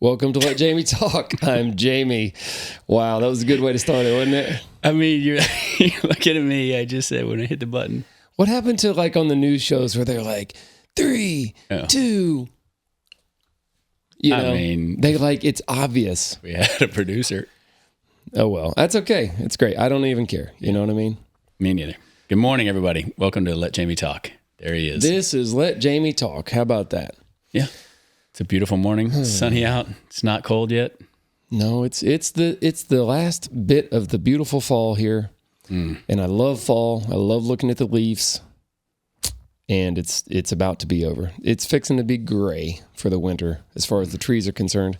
Welcome to Let Jamie Talk. I'm Jamie. Wow, that was a good way to start it, wasn't it? I mean, you're looking at me. I just said when I hit the button. What happened to like on the news shows where they're like, 3, 2... You know, I mean, they like, it's obvious. We had a producer. Oh, well, that's okay. It's great. I don't even care. You know what I mean? Me neither. Good morning, everybody. Welcome to Let Jamie Talk. There he is. This is Let Jamie Talk. How about that? Yeah. It's a beautiful morning. Sunny out. It's not cold yet. No, it's the last bit of the beautiful fall here. And I love fall. I love looking at the leaves. And it's about to be over. It's fixing to be gray for the winter as far as the trees are concerned.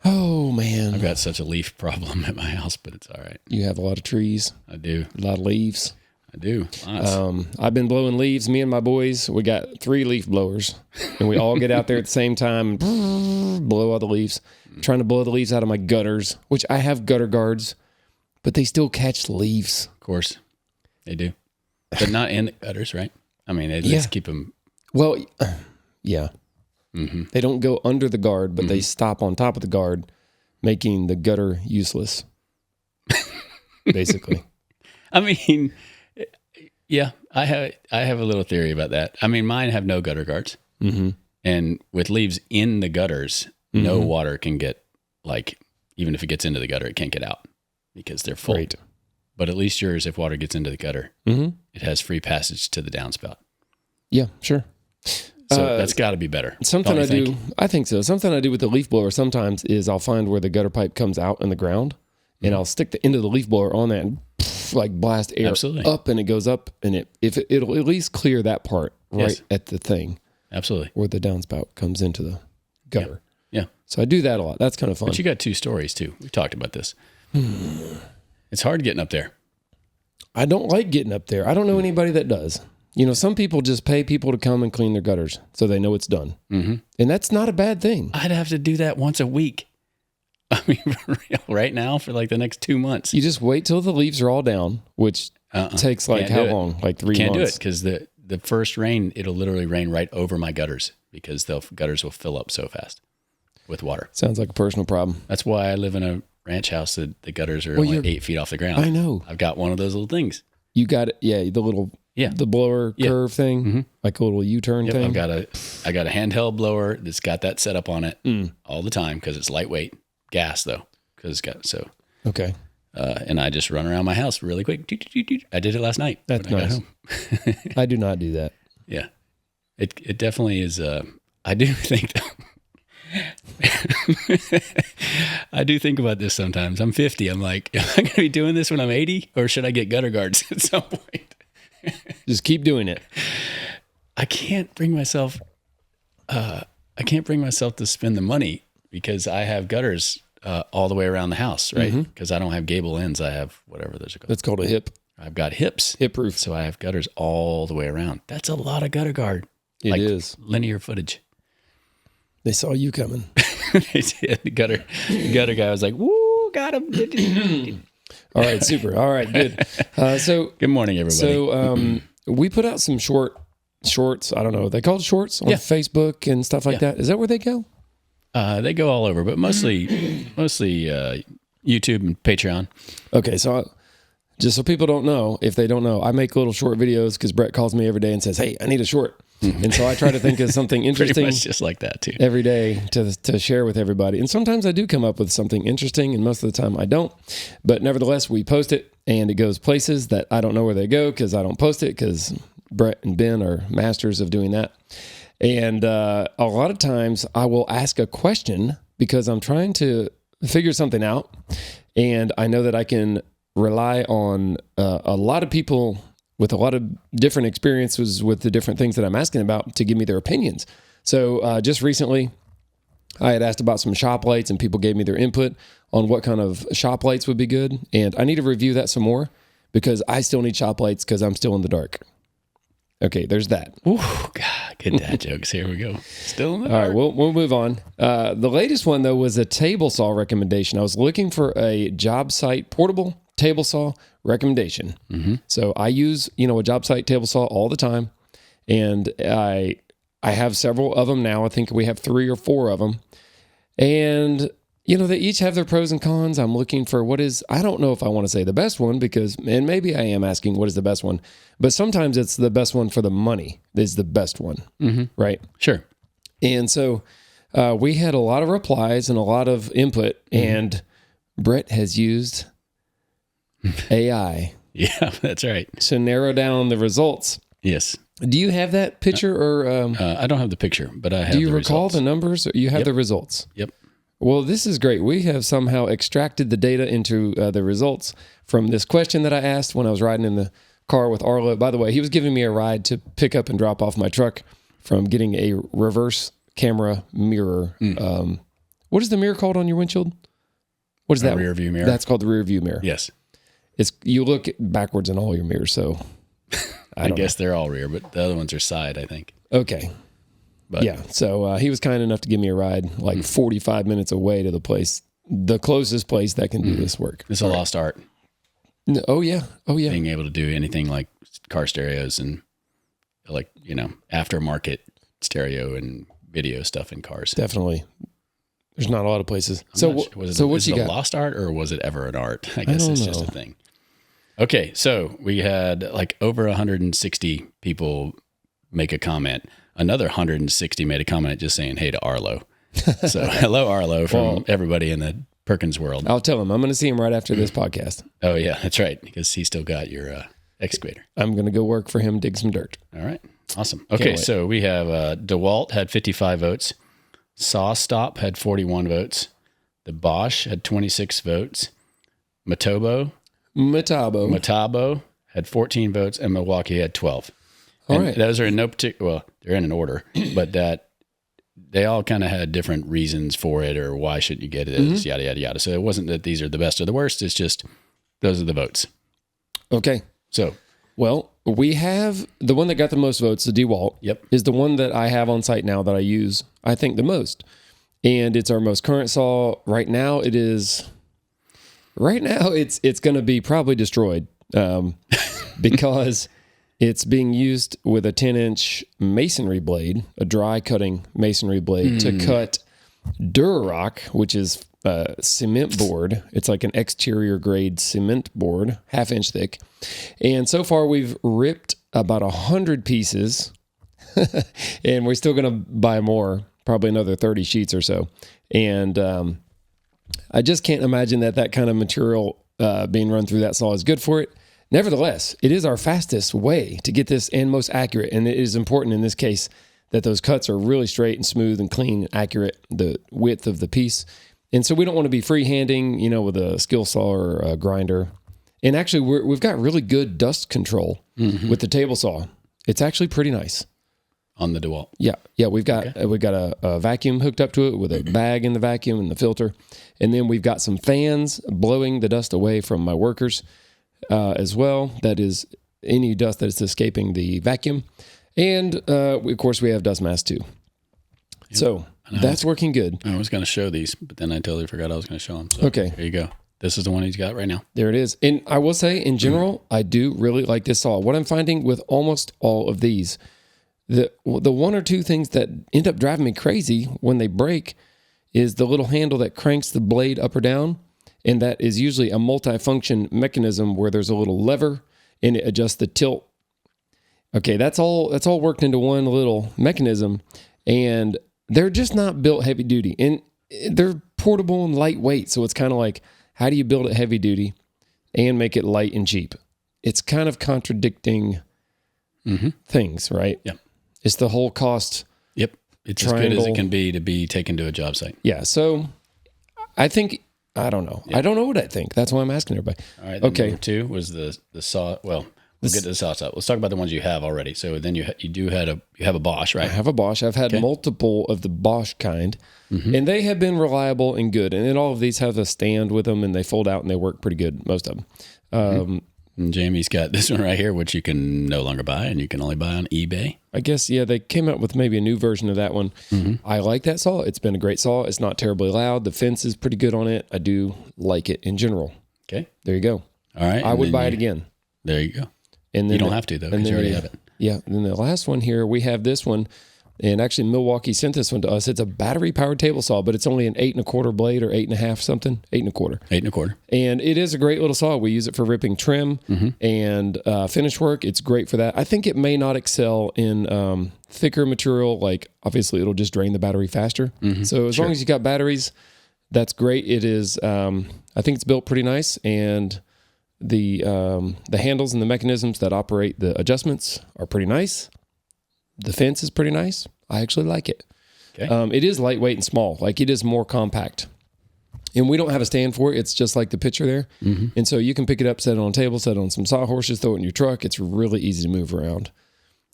Oh, man. I've got such a leaf problem at my house, but it's all right. You have a lot of trees? I do. A lot of leaves? I do. Lots. I've been blowing leaves. Me and my boys, we got 3 leaf blowers. And we all get out there at the same time and blow all the leaves. Trying to blow the leaves out of my gutters, which I have gutter guards, but they still catch leaves. Of course. They do. But not in the gutters, right? I mean, at least keep them. Well, yeah. Mm-hmm. They don't go under the guard, but they stop on top of the guard, making the gutter useless, basically. I mean, yeah, I have a little theory about that. I mean, mine have no gutter guards. Mm-hmm. And with leaves in the gutters, no water can get, like, even if it gets into the gutter, it can't get out because they're full. Right. But at least yours, if water gets into the gutter, it has free passage to the downspout. Yeah, sure. So that's got to be better. Something I do, I think so. Something I do with the leaf blower sometimes is I'll find where the gutter pipe comes out in the ground, and I'll stick the end of the leaf blower on that and like blast air up, and it goes up, and it'll at least clear that part right at the thing. Absolutely. Where the downspout comes into the gutter. Yeah. So I do that a lot. That's kind of fun. But you got 2 stories too. We've talked about this. It's hard getting up there. I don't like getting up there. I don't know anybody that does. You know, some people just pay people to come and clean their gutters so they know it's done. Mm-hmm. And that's not a bad thing. I'd have to do that once a week. I mean, for real, right now for like the next 2 months. You just wait till the leaves are all down, which takes like how long? Like 3 months? Can't do it because the first rain, it'll literally rain right over my gutters because the gutters will fill up so fast with water. Sounds like a personal problem. That's why I live in a ranch house that the gutters are only 8 feet off the ground. I know. I've got one of those little things. You got it. Yeah, the little the blower curve thing, like a little U-turn thing. I got a handheld blower that's got that set up on it all the time because it's lightweight. Gas though, because it's got okay. And I just run around my house really quick. I did it last night. That's nice. I do not do that. Yeah, it definitely is. I do think. I do think about this sometimes. I'm 50. I'm like, am I going to be doing this when I'm 80, or should I get gutter guards at some point? Just keep doing it. I can't bring myself. I can't bring myself to spend the money because I have gutters all the way around the house, right? Because I don't have gable ends. I have whatever those are called. That's called a hip. I've got hips. Hip roof. So I have gutters all the way around. That's a lot of gutter guard. It is. Linear footage. They saw you coming. They did. The gutter guy was like, woo, got him. All right, super. All right, good. So good morning, everybody. So we put out some shorts. I don't know. They called shorts on Facebook and stuff like that. Is that where they go? They go all over, but mostly YouTube and Patreon. Okay, so just so people don't know, if they don't know, I make little short videos because Brett calls me every day and says, "Hey, I need a short." And so I try to think of something interesting. Pretty much just like that too. Every day to share with everybody. And sometimes I do come up with something interesting, and most of the time I don't. But nevertheless, we post it, and it goes places that I don't know where they go because I don't post it because Brett and Ben are masters of doing that. And a lot of times I will ask a question because I'm trying to figure something out. And I know that I can rely on a lot of people with a lot of different experiences with the different things that I'm asking about to give me their opinions. So just recently, I had asked about some shop lights, and people gave me their input on what kind of shop lights would be good. And I need to review that some more because I still need shop lights because I'm still in the dark. Okay, there's that. Ooh, God, good dad jokes. Here we go. Still in the dark. All right, we'll move on. The latest one, though, was a table saw recommendation. I was looking for a Jobsite portable table saw recommendation. Mm-hmm. So I use, a Jobsite table saw all the time, and I have several of them now. I think we have 3 or 4 of them. And, they each have their pros and cons. I'm looking for I don't know if I want to say the best one and maybe I am asking what is the best one, but sometimes it's the best one for the money is the best one, right? Sure. And so we had a lot of replies and a lot of input, and Brett has used AI. Yeah, that's right. To narrow down the results. Yes. Do you have that picture or? I don't have the picture, but I have. Do you recall the numbers? Or you have the results. Yep. Well, this is great. We have somehow extracted the data into the results from this question that I asked when I was riding in the car with Arlo. By the way, he was giving me a ride to pick up and drop off my truck from getting a reverse camera mirror. What is the mirror called on your windshield? What is that? Rear view mirror. That's called the rear view mirror. Yes. You look backwards in all your mirrors, so I guess they're all rear, but the other ones are side, I think. Okay. But yeah, so he was kind enough to give me a ride like 45 minutes away to the closest place that can do this work. It's a lost art. Oh, yeah. Being able to do anything like car stereos and aftermarket stereo and video stuff in cars. Definitely. There's not a lot of places. Was it a lost art or was it ever an art? I guess it's just a thing. Okay, so we had like over 160 people make a comment. Another 160 made a comment just saying, hey to Arlo. So hello, Arlo, from everybody in the Perkins world. I'll tell him. I'm going to see him right after this podcast. Oh, yeah, that's right, because he's still got your excavator. I'm going to go work for him, dig some dirt. All right, awesome. Okay, so we have DeWalt had 55 votes. SawStop had 41 votes. The Bosch had 26 votes. Metabo had 14 votes, and Milwaukee had 12. All right. Those are in no particular, well, they're in an order, but that they all kind of had different reasons for it or why shouldn't you get it, yada, yada, yada. So it wasn't that these are the best or the worst. It's just those are the votes. Okay. So, well, we have the one that got the most votes, the DeWalt, is the one that I have on site now that I use, I think, the most. And it's our most current saw. Right now, it's going to be probably destroyed because it's being used with a 10-inch masonry blade, a dry cutting masonry blade to cut Durarock, which is cement board. It's like an exterior grade cement board, 1/2 inch thick. And so far we've ripped about 100 pieces and we're still going to buy more, probably another 30 sheets or so. And I just can't imagine that kind of material being run through that saw is good for it. Nevertheless, it is our fastest way to get this and most accurate. And it is important in this case that those cuts are really straight and smooth and clean, accurate, the width of the piece. And so we don't want to be freehanding, with a skill saw or a grinder. And actually, we've got really good dust control with the table saw. It's actually pretty nice. On the DeWalt. Yeah. We've got a vacuum hooked up to it with a bag in the vacuum and the filter. And then we've got some fans blowing the dust away from my workers as well. That is any dust that is escaping the vacuum. And, of course, we have dust masks too. Yep. So that's working good. I was going to show these, but then I totally forgot I was going to show them. So okay. There you go. This is the one he's got right now. There it is. And I will say, in general, I do really like this saw. What I'm finding with almost all of these, the one or two things that end up driving me crazy when they break is the little handle that cranks the blade up or down. And that is usually a multifunction mechanism where there's a little lever and it adjusts the tilt. Okay, that's all worked into one little mechanism. And they're just not built heavy duty. And they're portable and lightweight. So it's kind of like, how do you build it heavy duty and make it light and cheap? It's kind of contradicting things, right? Yep. It's the whole cost. Yep. It's triangle. As good as it can be to be taken to a job site. Yeah. So I don't know. Yep. I don't know what I think. That's why I'm asking everybody. All right. Okay. Number 2 was the saw. Well, we'll get to the saw stuff. Let's talk about the ones you have already. So then you have a Bosch, right? I have a Bosch. I've had multiple of the Bosch kind, and they have been reliable and good. And then all of these have a stand with them, and they fold out and they work pretty good. Most of them. And Jamie's got this one right here, which you can no longer buy, and you can only buy on eBay. I guess, yeah, they came out with maybe a new version of that one. I like that saw. It's been a great saw. It's not terribly loud. The fence is pretty good on it. I do like it in general. Okay. There you go. All right. I would buy it again. There you go. And then you don't have to, though, because you already have it. Yeah. And then the last one here, we have this one. And actually, Milwaukee sent this one to us. It's a battery-powered table saw, but it's only an 8 1/4 blade or 8 1/2 something. 8 1/4. 8 1/4. And it is a great little saw. We use it for ripping trim and finish work. It's great for that. I think it may not excel in thicker material. Like, obviously, it'll just drain the battery faster. So as long as you got batteries, that's great. It is, I think it's built pretty nice. And the handles and the mechanisms that operate the adjustments are pretty nice. The fence is pretty nice. I actually like it. Okay. It is lightweight and small. Like, it is more compact. And we don't have a stand for it. It's just like the picture there. And so you can pick it up, set it on a table, set it on some sawhorses, throw it in your truck. It's really easy to move around.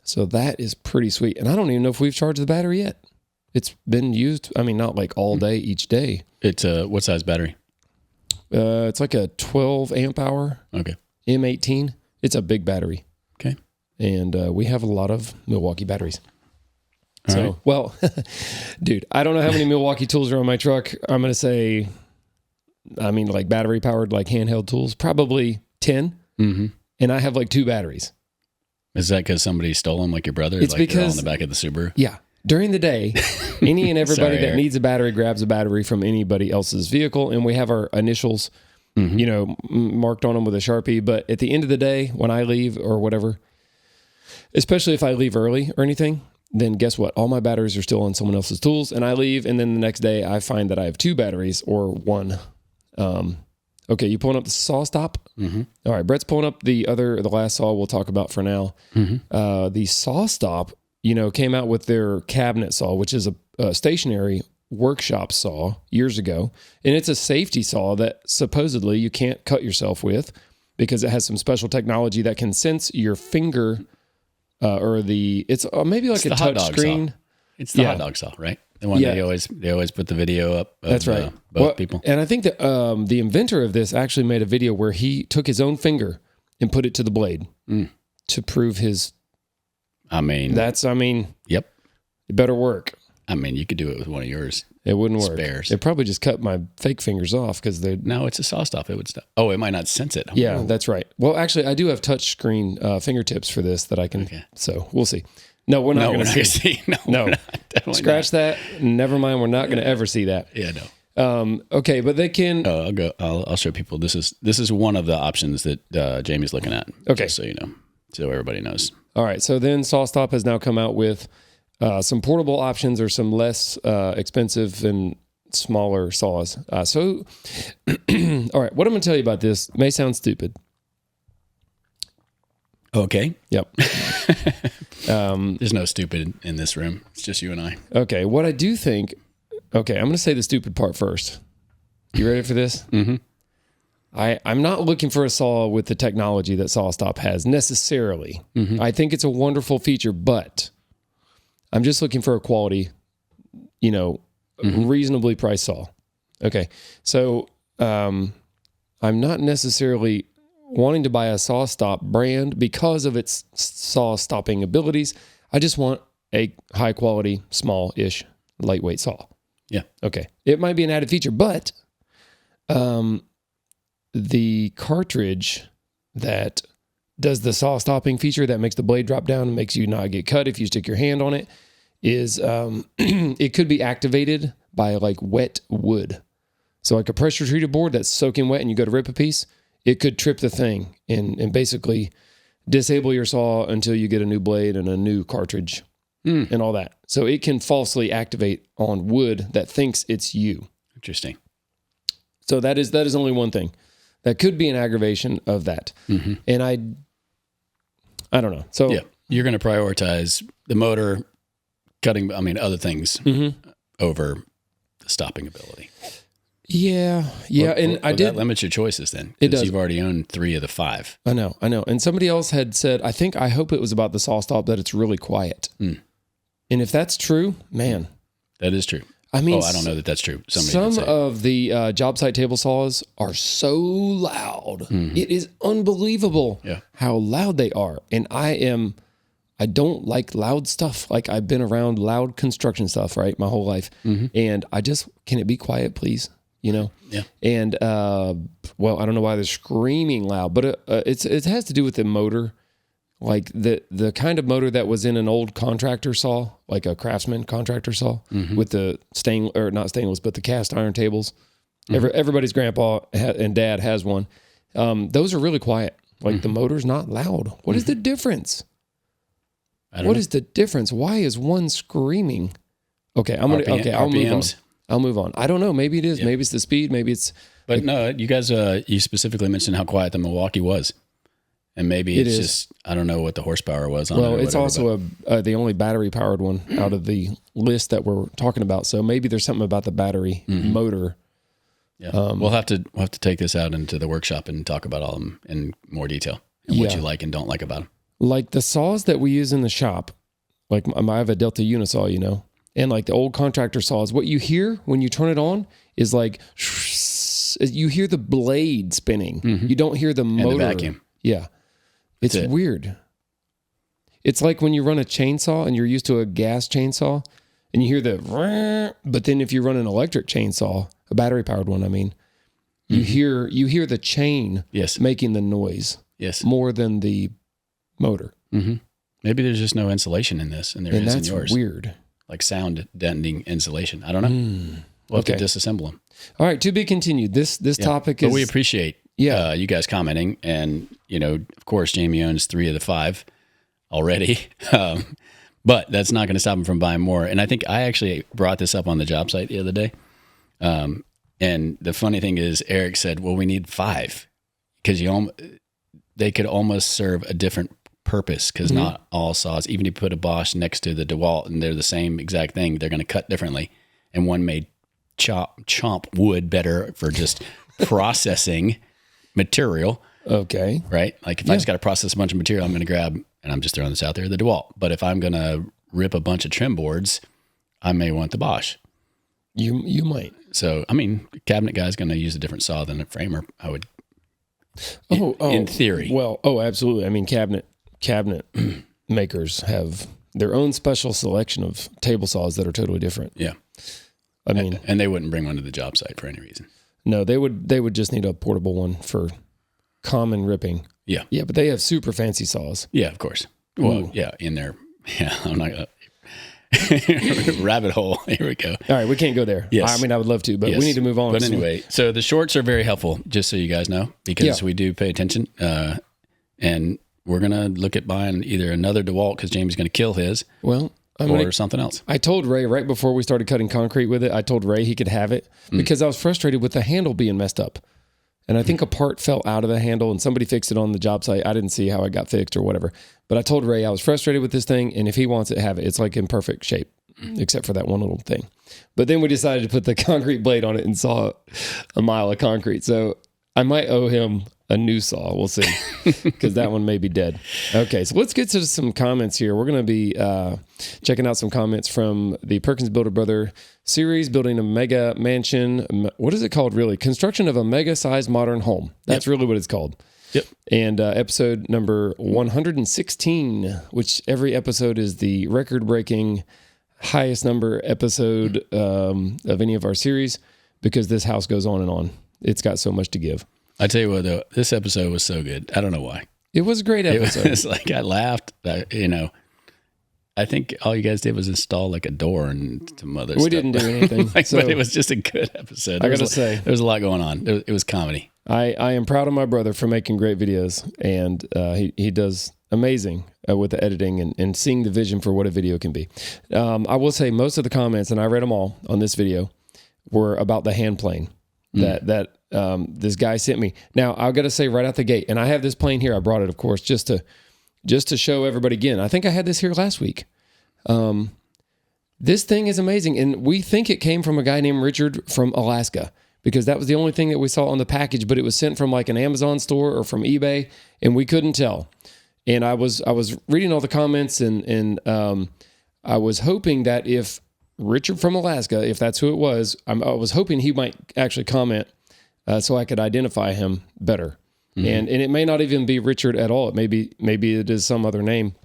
So that is pretty sweet. And I don't even know if we've charged the battery yet. It's been used, I mean, not like all day, each day. It's what size battery? It's like a 12 amp hour. Okay. M18. It's a big battery. Okay. And we have a lot of Milwaukee batteries. All So, right. well, dude, I don't know how many Milwaukee tools are on my truck. I'm going to say, I mean, like battery powered, like handheld tools, probably 10. And I have like 2 batteries. Is that because somebody stole them, like your brother? It's like because they're all in the back of the Subaru? Yeah. During the day, any and everybody Sorry, that Eric. needs a battery grabs a battery from anybody else's vehicle. And we have our initials, you know, marked on them with a Sharpie. But at the end of the day, when I leave or whatever, especially if I leave early or anything, then guess what? All my batteries are still on someone else's tools, and I leave, and then the next day I find that I have 2 batteries or 1. Okay, you pulling up the saw stop? All right, Brett's pulling up the last saw we'll talk about for now. The saw stop, you know, came out with their cabinet saw, which is a stationary workshop saw years ago, and it's a safety saw that supposedly you can't cut yourself with because it has some special technology that can sense your finger. It's maybe like a touch screen. It's the hot dog saw, right? The one they always put the video up. Of, that's right. Both people. And I think that the inventor of this actually made a video where he took his own finger and put it to the blade to prove his. Yep. It better work. I mean, you could do it with one of yours. It wouldn't work. Spares. It probably just cut my fake fingers off because they. No, it's a saw stop. It would stop. Oh, it might not sense it. Yeah, that's right. Well, actually, I do have touch screen fingertips for this that I can. Okay. So we'll see. No, we're not going to see. No, scratch that. Never mind. We're not going to ever see that. Yeah, no. Okay, but they can. I'll show people. This is one of the options that Jamie's looking at. Okay, just so you know, so everybody knows. All right. So then SawStop has now come out with some portable options or some less expensive and smaller saws. All right. What I'm going to tell you about this may sound stupid. Okay. Yep. There's no stupid in this room. It's just you and I. Okay. What I do think. Okay, I'm going to say the stupid part first. You ready for this? I'm not looking for a saw with the technology that SawStop has necessarily. I think it's a wonderful feature, but I'm just looking for a quality, reasonably priced saw. Okay. So, I'm not necessarily wanting to buy a SawStop brand because of its saw stopping abilities. I just want a high quality, small-ish, lightweight saw. Yeah. Okay. It might be an added feature, but the cartridge that does the saw stopping feature that makes the blade drop down and makes you not get cut if you stick your hand on it is it could be activated by like wet wood. So like a pressure treated board that's soaking wet and you go to rip a piece, it could trip the thing and basically disable your saw until you get a new blade and a new cartridge and all that. So it can falsely activate on wood that thinks it's you. Interesting. So that is only one thing. That could be an aggravation of that. And I don't know. So yeah, you're going to prioritize the motor, other things over the stopping ability. Yeah. That limits your choices then. It does. You've already owned 3 of the 5. I know. And somebody else had said, I hope it was about the SawStop that it's really quiet. And if that's true, man. That is true. I mean, I don't know that that's true. Some of the Jobsite table saws are so loud. It is unbelievable how loud they are. And I don't like loud stuff. Like I've been around loud construction stuff, right? My whole life. And can it be quiet, please? Yeah. And, I don't know why they're screaming loud, but it has to do with the motor like the kind of motor that was in an old contractor saw, like a Craftsman contractor saw with the not stainless, but the cast iron tables. Everybody's grandpa and dad has one. Those are really quiet. Like the motor's not loud. What is the difference? What is the difference? Why is one screaming? Okay, I'll move on. I'll move on. I don't know. Maybe it is. Maybe it's the speed. Maybe it's. But no, you guys, you specifically mentioned how quiet the Milwaukee was. And maybe it's just, I don't know what the horsepower was on it. Well, it's also the only battery-powered one out of the list that we're talking about. So maybe there's something about the battery motor. Yeah, we'll have to take this out into the workshop and talk about all of them in more detail and what you like and don't like about them. Like the saws that we use in the shop, like I have a Delta Unisaw, and like the old contractor saws, what you hear when you turn it on is like, you hear the blade spinning. You don't hear the motor. And the vacuum. Yeah. It's weird. It's like when you run a chainsaw and you're used to a gas chainsaw and you hear but then if you run an electric chainsaw, a battery powered one, I mean, you hear the chain making the noise more than the motor. Maybe there's just no insulation in this and there is in yours. That's weird. Like sound deadening insulation. I don't know. We'll have to disassemble them. All right, to be continued. This topic is... But we appreciate you guys commenting. And, of course, Jamie owns 3 of the 5 already. But that's not going to stop him from buying more. And I think I actually brought this up on the job site the other day. And the funny thing is, Eric said, well, we need 5. Because they could almost serve a different purpose. Because not all saws, even if you put a Bosch next to the DeWalt and they're the same exact thing, they're going to cut differently. And one may chomp wood better for just processing material. Okay. Right? Like if I just got to process a bunch of material, I'm going to grab, and I'm just throwing this out there, the DeWalt. But if I'm going to rip a bunch of trim boards, I may want the Bosch. You might. So, I mean, cabinet guy's going to use a different saw than a framer, I would, in theory. Well, absolutely. I mean, cabinet makers have their own special selection of table saws that are totally different. Yeah. I mean, and they wouldn't bring one to the job site for any reason. No, they would just need a portable one for common ripping. Yeah. Yeah, but they have super fancy saws. Yeah, of course. Well, in there. Yeah, I'm not going to rabbit hole. Here we go. All right, we can't go there. Yes. I mean, I would love to, but we need to move on. But anyway, so the shorts are very helpful, just so you guys know, because we do pay attention. And we're going to look at buying either another DeWalt because Jamie's going to kill his. Well, or something else. I told Ray right before we started cutting concrete with it, I told Ray he could have it because I was frustrated with the handle being messed up. And I think a part fell out of the handle and somebody fixed it on the job site. I didn't see how it got fixed or whatever. But I told Ray I was frustrated with this thing, and if he wants it, have it. It's like in perfect shape, except for that one little thing. But then we decided to put the concrete blade on it and saw a mile of concrete. So I might owe him a new saw. We'll see, because that one may be dead. Okay, so let's get to some comments here. We're going to be checking out some comments from the Perkins Builder Brother series, building a mega mansion. What is it called, really? Construction of a mega-sized modern home. That's really what it's called. Yep. And episode number 116, which every episode is the record-breaking highest number episode of any of our series, because this house goes on and on. It's got so much to give. I tell you what, though, this episode was so good. I don't know why. It was a great episode. It's like I laughed. I think all you guys did was install like a door and some other stuff. We didn't do anything. But it was just a good episode. I got to say. There was a lot going on. It was comedy. I am proud of my brother for making great videos, and he does amazing with the editing and seeing the vision for what a video can be. I will say most of the comments, and I read them all on this video, were about the hand plane that this guy sent me. Now, I've got to say right out the gate, and I have this plane here. I brought it, of course, just to show everybody again. I think I had this here last week. This thing is amazing, and we think it came from a guy named Richard from Alaska, because that was the only thing that we saw on the package, but it was sent from like an Amazon store or from eBay, and we couldn't tell. And I was reading all the comments, and I was hoping that if Richard from Alaska, if that's who it was, I was hoping he might actually comment so I could identify him better. Mm-hmm. And it may not even be Richard at all. Maybe it is some other name.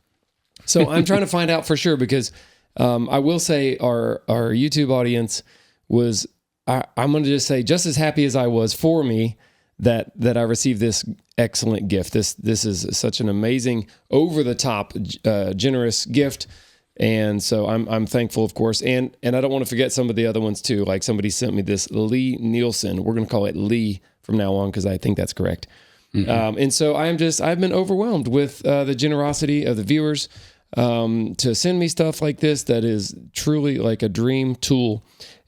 So I'm trying to find out for sure, because I will say our YouTube audience was, I'm going to just say, just as happy as I was for me that I received this excellent gift. This is such an amazing, over the top, generous gift. And so I'm thankful, of course. And I don't want to forget some of the other ones too. Like somebody sent me this Lee Nielsen. We're going to call it Lee from now on because I think that's correct. And so I've been overwhelmed with the generosity of the viewers to send me stuff like this that is truly like a dream tool.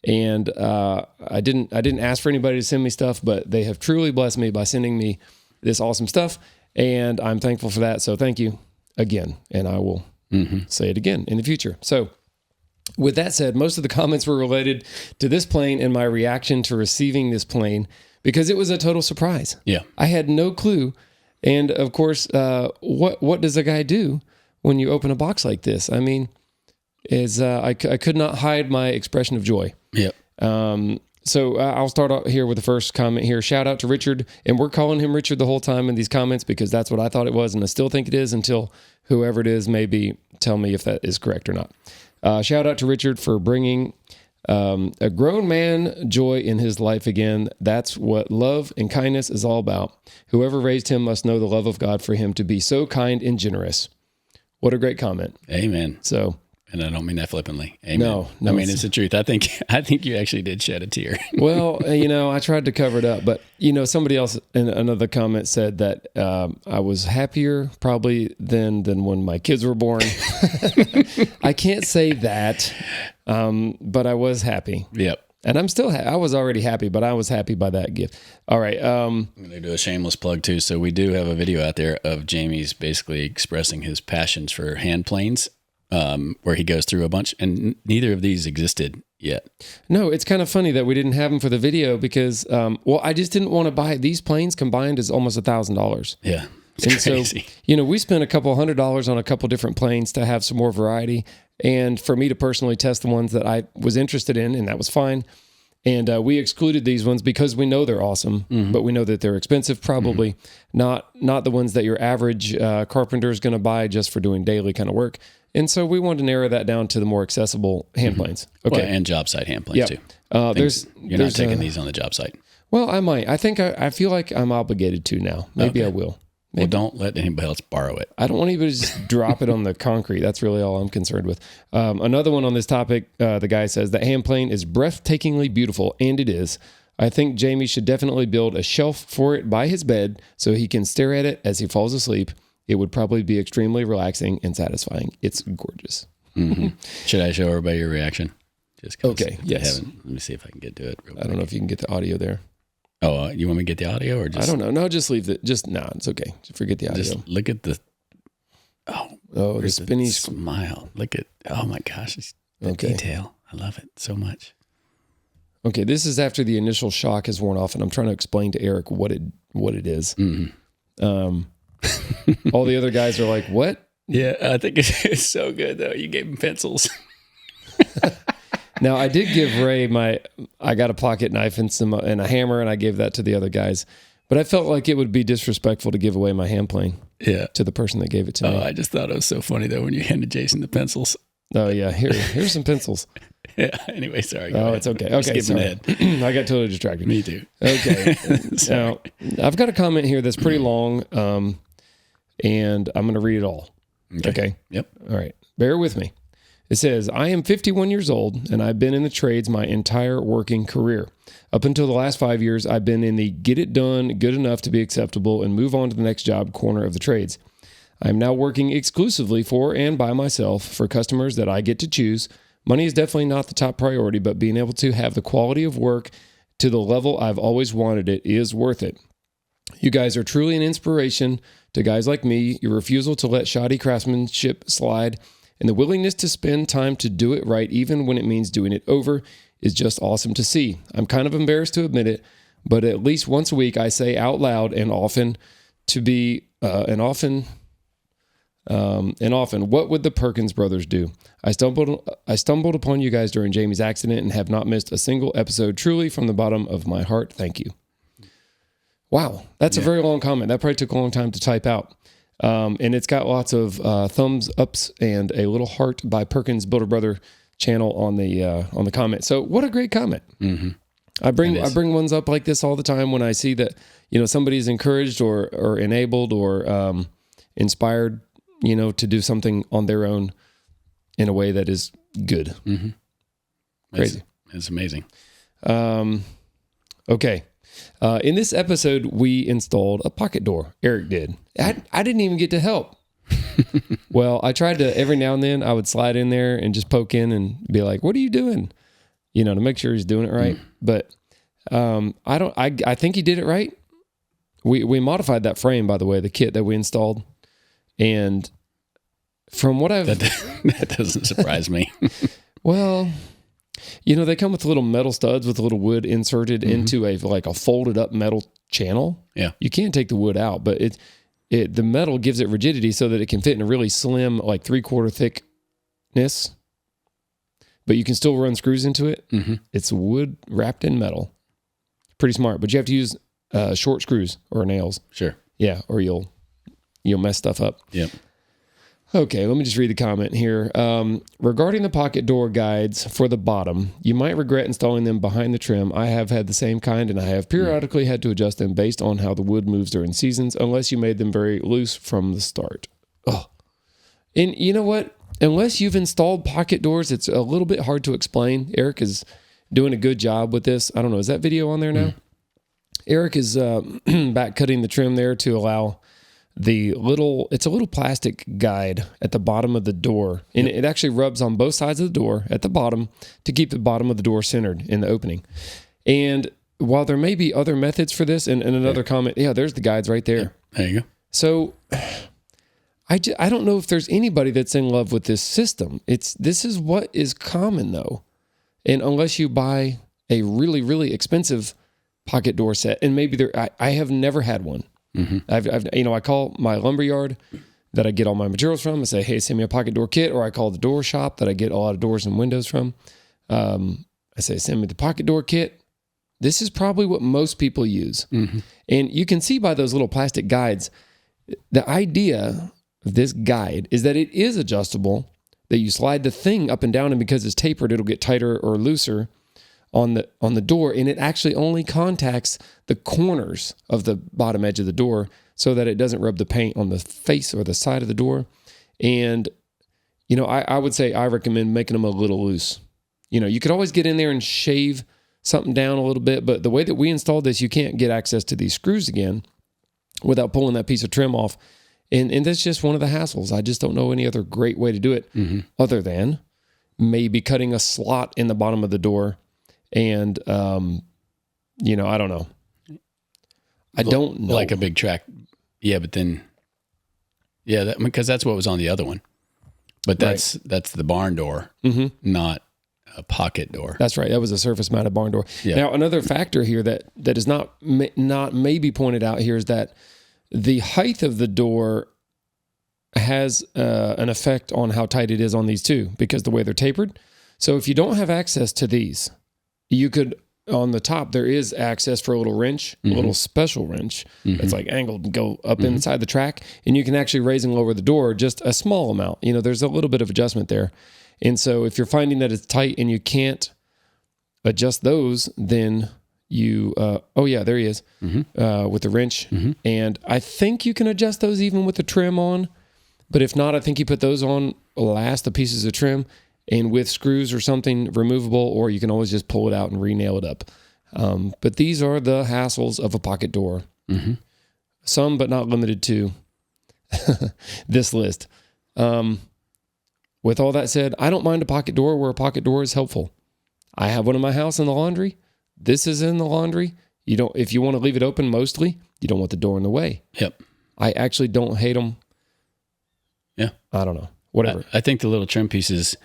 And I didn't ask for anybody to send me stuff, but they have truly blessed me by sending me this awesome stuff. And I'm thankful for that. So thank you again. And I will say it again in the future. So with that said, most of the comments were related to this plane and my reaction to receiving this plane because it was a total surprise. Yeah. I had no clue. And of course, what does a guy do when you open a box like this? I mean, I could not hide my expression of joy. Yep. So I'll start out here with the first comment here. Shout out to Richard. And we're calling him Richard the whole time in these comments because that's what I thought it was. And I still think it is until whoever it is maybe tell me if that is correct or not. Shout out to Richard for bringing a grown man joy in his life again. That's what love and kindness is all about. Whoever raised him must know the love of God for him to be so kind and generous. What a great comment. Amen. So, and I don't mean that flippantly. Amen. No, I mean, it's the truth. I think you actually did shed a tear. Well, I tried to cover it up, but somebody else in another comment said that I was happier probably than when my kids were born. I can't say that, but I was happy. Yep. And I'm still, I was already happy, but I was happy by that gift. All right. I'm going to do a shameless plug too. So we do have a video out there of Jamie's basically expressing his passions for hand planes, where he goes through a bunch, and neither of these existed yet. No, it's kind of funny that we didn't have them for the video because, I just didn't want to buy these planes combined is almost $1,000. Yeah. It's crazy. So, we spent a couple $100s on a couple different planes to have some more variety. And for me to personally test the ones that I was interested in, and that was fine. And we excluded these ones because we know they're awesome, but we know that they're expensive, probably not the ones that your average carpenter is going to buy just for doing daily kind of work. And so we wanted to narrow that down to the more accessible hand planes. Okay, well, and job site hand planes too. You're not taking these on the job site. Well, I might. I think I feel like I'm obligated to now. Maybe I will. Maybe. Well, don't let anybody else borrow it. I don't want anybody to just drop it on the concrete. That's really all I'm concerned with. Another one on this topic, the guy says that hand plane is breathtakingly beautiful, and it is. I think Jamie should definitely build a shelf for it by his bed so he can stare at it as he falls asleep. It would probably be extremely relaxing and satisfying. It's gorgeous. Should I show everybody your reaction? Just okay, yes. Let me see if I can get to it real quick. I don't know if you can get the audio there. Oh, you want me to get the audio or just? I don't know. No, just leave it. It's okay. Just forget the audio. Just look at the. Oh, the spinny smile. Look at. Oh my gosh, the detail. I love it so much. Okay, this is after the initial shock has worn off, and I'm trying to explain to Eric what it is. All the other guys are like, "What?" Yeah, I think it's so good though. You gave him pencils. Now, I did give Ray I got a pocket knife and a hammer, and I gave that to the other guys. But I felt like it would be disrespectful to give away my hand plane to the person that gave it to me. I just thought it was so funny, though, when you handed Jason the pencils. Oh, yeah. Here's some pencils. Yeah. Anyway, sorry. It's okay. Okay, skipping ahead. I got totally distracted. Me too. Okay. Now, I've got a comment here that's pretty long, and I'm going to read it all. Okay? Yep. All right. Bear with me. It says, I am 51 years old, and I've been in the trades my entire working career. Up until the last 5 years, I've been in the get it done, good enough to be acceptable, and move on to the next job corner of the trades. I am now working exclusively for and by myself for customers that I get to choose. Money is definitely not the top priority, but being able to have the quality of work to the level I've always wanted it is worth it. You guys are truly an inspiration to guys like me. Your refusal to let shoddy craftsmanship slide and the willingness to spend time to do it right, even when it means doing it over, is just awesome to see. I'm kind of embarrassed to admit it, but at least once a week I say out loud and often, what would the Perkins brothers do? I stumbled upon you guys during Jamie's accident and have not missed a single episode. Truly, from the bottom of my heart, thank you. Wow, that's a very long comment. That probably took a long time to type out. And it's got lots of thumbs ups and a little heart by Perkins Builder Brother channel on the comment. So what a great comment. I bring ones up like this all the time when I see that, somebody's encouraged or enabled or inspired, to do something on their own in a way that is good. Mm-hmm. Crazy. It's amazing. Okay. In this episode, we installed a pocket door. Eric did. I didn't even get to help. Well, I tried to, every now and then I would slide in there and just poke in and be like, what are you doing? To make sure he's doing it right. But I think he did it right. We modified that frame, by the way, the kit that we installed. And from what that doesn't surprise me. Well, they come with little metal studs with a little wood inserted into a folded up metal channel. Yeah. You can't take the wood out, but the metal gives it rigidity so that it can fit in a really slim, 3/4 thickness, but you can still run screws into it. Mm-hmm. It's wood wrapped in metal. Pretty smart, but you have to use short screws or nails. Sure. Yeah. Or you'll mess stuff up. Yep. Okay, let me just read the comment here. Regarding the pocket door guides for the bottom, you might regret installing them behind the trim. I have had the same kind, and I have periodically had to adjust them based on how the wood moves during seasons, unless you made them very loose from the start. Oh, and you know what? Unless you've installed pocket doors, it's a little bit hard to explain. Eric is doing a good job with this. I don't know. Is that video on there now? Eric is back cutting the trim there to allow it's a little plastic guide at the bottom of the door, and it actually rubs on both sides of the door at the bottom to keep the bottom of the door centered in the opening. And while there may be other methods for this, and another comment, there's the guides right there. There you go. So I don't know if there's anybody that's in love with this system. This is what is common though. And unless you buy a really, really expensive pocket door set, and maybe I have never had one. Mm-hmm. I call my lumber yard that I get all my materials from. I say, hey, send me a pocket door kit, or I call the door shop that I get a lot of doors and windows from. I say, send me the pocket door kit. This is probably what most people use. Mm-hmm. And you can see by those little plastic guides, the idea of this guide is that it is adjustable, that you slide the thing up and down, and because it's tapered, it'll get tighter or looser on the door, and it actually only contacts the corners of the bottom edge of the door so that it doesn't rub the paint on the face or the side of the door. And, I would say I recommend making them a little loose. You could always get in there and shave something down a little bit, but the way that we installed this, you can't get access to these screws again without pulling that piece of trim off. And that's just one of the hassles. I just don't know any other great way to do it other than maybe cutting a slot in the bottom of the door. And, I don't know. I don't know. Like a big track. Yeah, but then, because that's what was on the other one. But that's the barn door, not a pocket door. That's right. That was a surface mounted barn door. Yeah. Now, another factor here that is not maybe pointed out here is that the height of the door has an effect on how tight it is on these two, because the way they're tapered. So if you don't have access to these, you could, on the top, there is access for a little wrench, a little special wrench that's angled and go up inside the track, and you can actually raise and lower the door just a small amount. There's a little bit of adjustment there. And so if you're finding that it's tight and you can't adjust those, then you, there he is, with the wrench. And I think you can adjust those even with the trim on, but if not, I think you put those on last, the pieces of trim, and with screws or something removable, or you can always just pull it out and re-nail it up. But these are the hassles of a pocket door. Some, but not limited to, this list. With all that said, I don't mind a pocket door where a pocket door is helpful. I have one in my house in the laundry. This is in the laundry. If you want to leave it open mostly, you don't want the door in the way. Yep. I actually don't hate them. Yeah. I don't know. Whatever. I think the little trim pieces,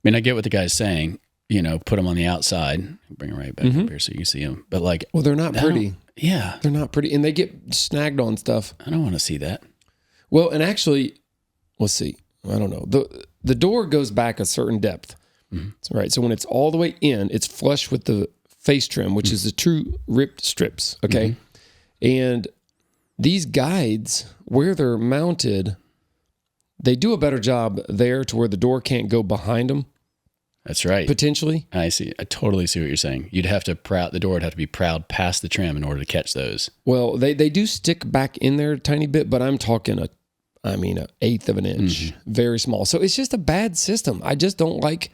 I get what the guy's saying, put them on the outside, bring them right back up here so you can see them. But well, they're not pretty. Yeah. They're not pretty. And they get snagged on stuff. I don't want to see that. Well, and actually, let's see. I don't know. The door goes back a certain depth. Right. So when it's all the way in, it's flush with the face trim, which is the true ripped strips. Okay. And these guides, where they're mounted, they do a better job there to where the door can't go behind them. That's right. Potentially. I see. I totally see what you're saying. You'd have to the door would have to be proud past the trim in order to catch those. Well, they do stick back in there a tiny bit, but I'm talking an eighth of an inch, very small. So it's just a bad system. I just don't like.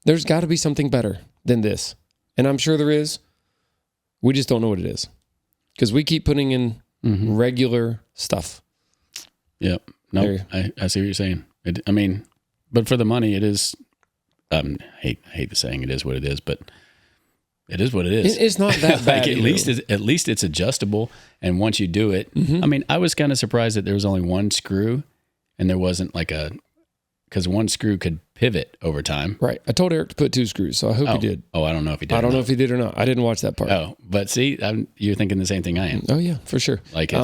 There's got to be something better than this, and I'm sure there is. We just don't know what it is because we keep putting in regular stuff. Yep. No, I see what you're saying. But for the money, it is. I hate the saying it is what it is, but it is what it is. It's not that bad. At least it's adjustable. And once you do it, I was kind of surprised that there was only one screw, and there wasn't because one screw could pivot over time. Right. I told Eric to put 2 screws, so I hope he did. Oh, I don't know if he did. I don't know if he did or not. I didn't watch that part. Oh, but see, you're thinking the same thing I am. Oh yeah, for sure. Like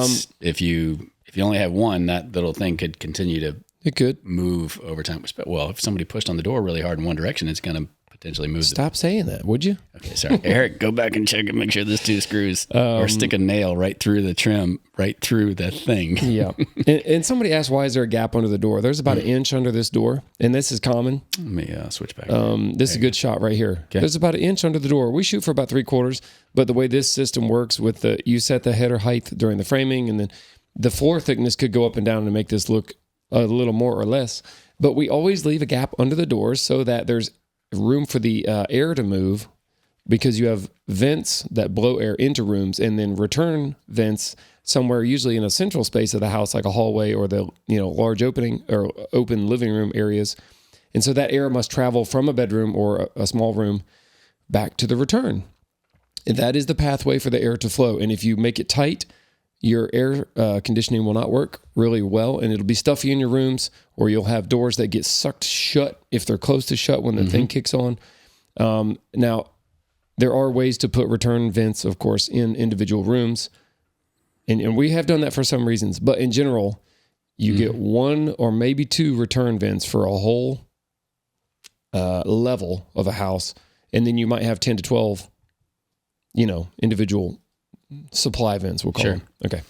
if you only have one, that little thing could continue to. It could move over time. Well, if somebody pushed on the door really hard in one direction, it's going to potentially move. Stop saying that, would you? Okay, sorry. Eric, go back and check and make sure there's 2 screws or stick a nail right through the trim, right through the thing. Yeah. And somebody asked, why is there a gap under the door? There's about an inch under this door, and this is common. Let me switch back. This is a good shot right here. Okay. There's about an inch under the door. We shoot for about 3/4, but the way this system works with you set the header height during the framing, and then the floor thickness could go up and down to make this look a little more or less, but we always leave a gap under the doors so that there's room for the air to move, because you have vents that blow air into rooms and then return vents somewhere, usually in a central space of the house, like a hallway or the large opening or open living room areas. And so that air must travel from a bedroom or a small room back to the return. And that is the pathway for the air to flow. And if you make it tight, your air conditioning will not work really well, and it'll be stuffy in your rooms, or you'll have doors that get sucked shut if they're close to shut when the thing kicks on. Now, there are ways to put return vents, of course, in individual rooms, and we have done that for some reasons. But in general, you get 1 or maybe 2 return vents for a whole level of a house, and then you might have 10 to 12, individual supply vents, we'll call them. Okay.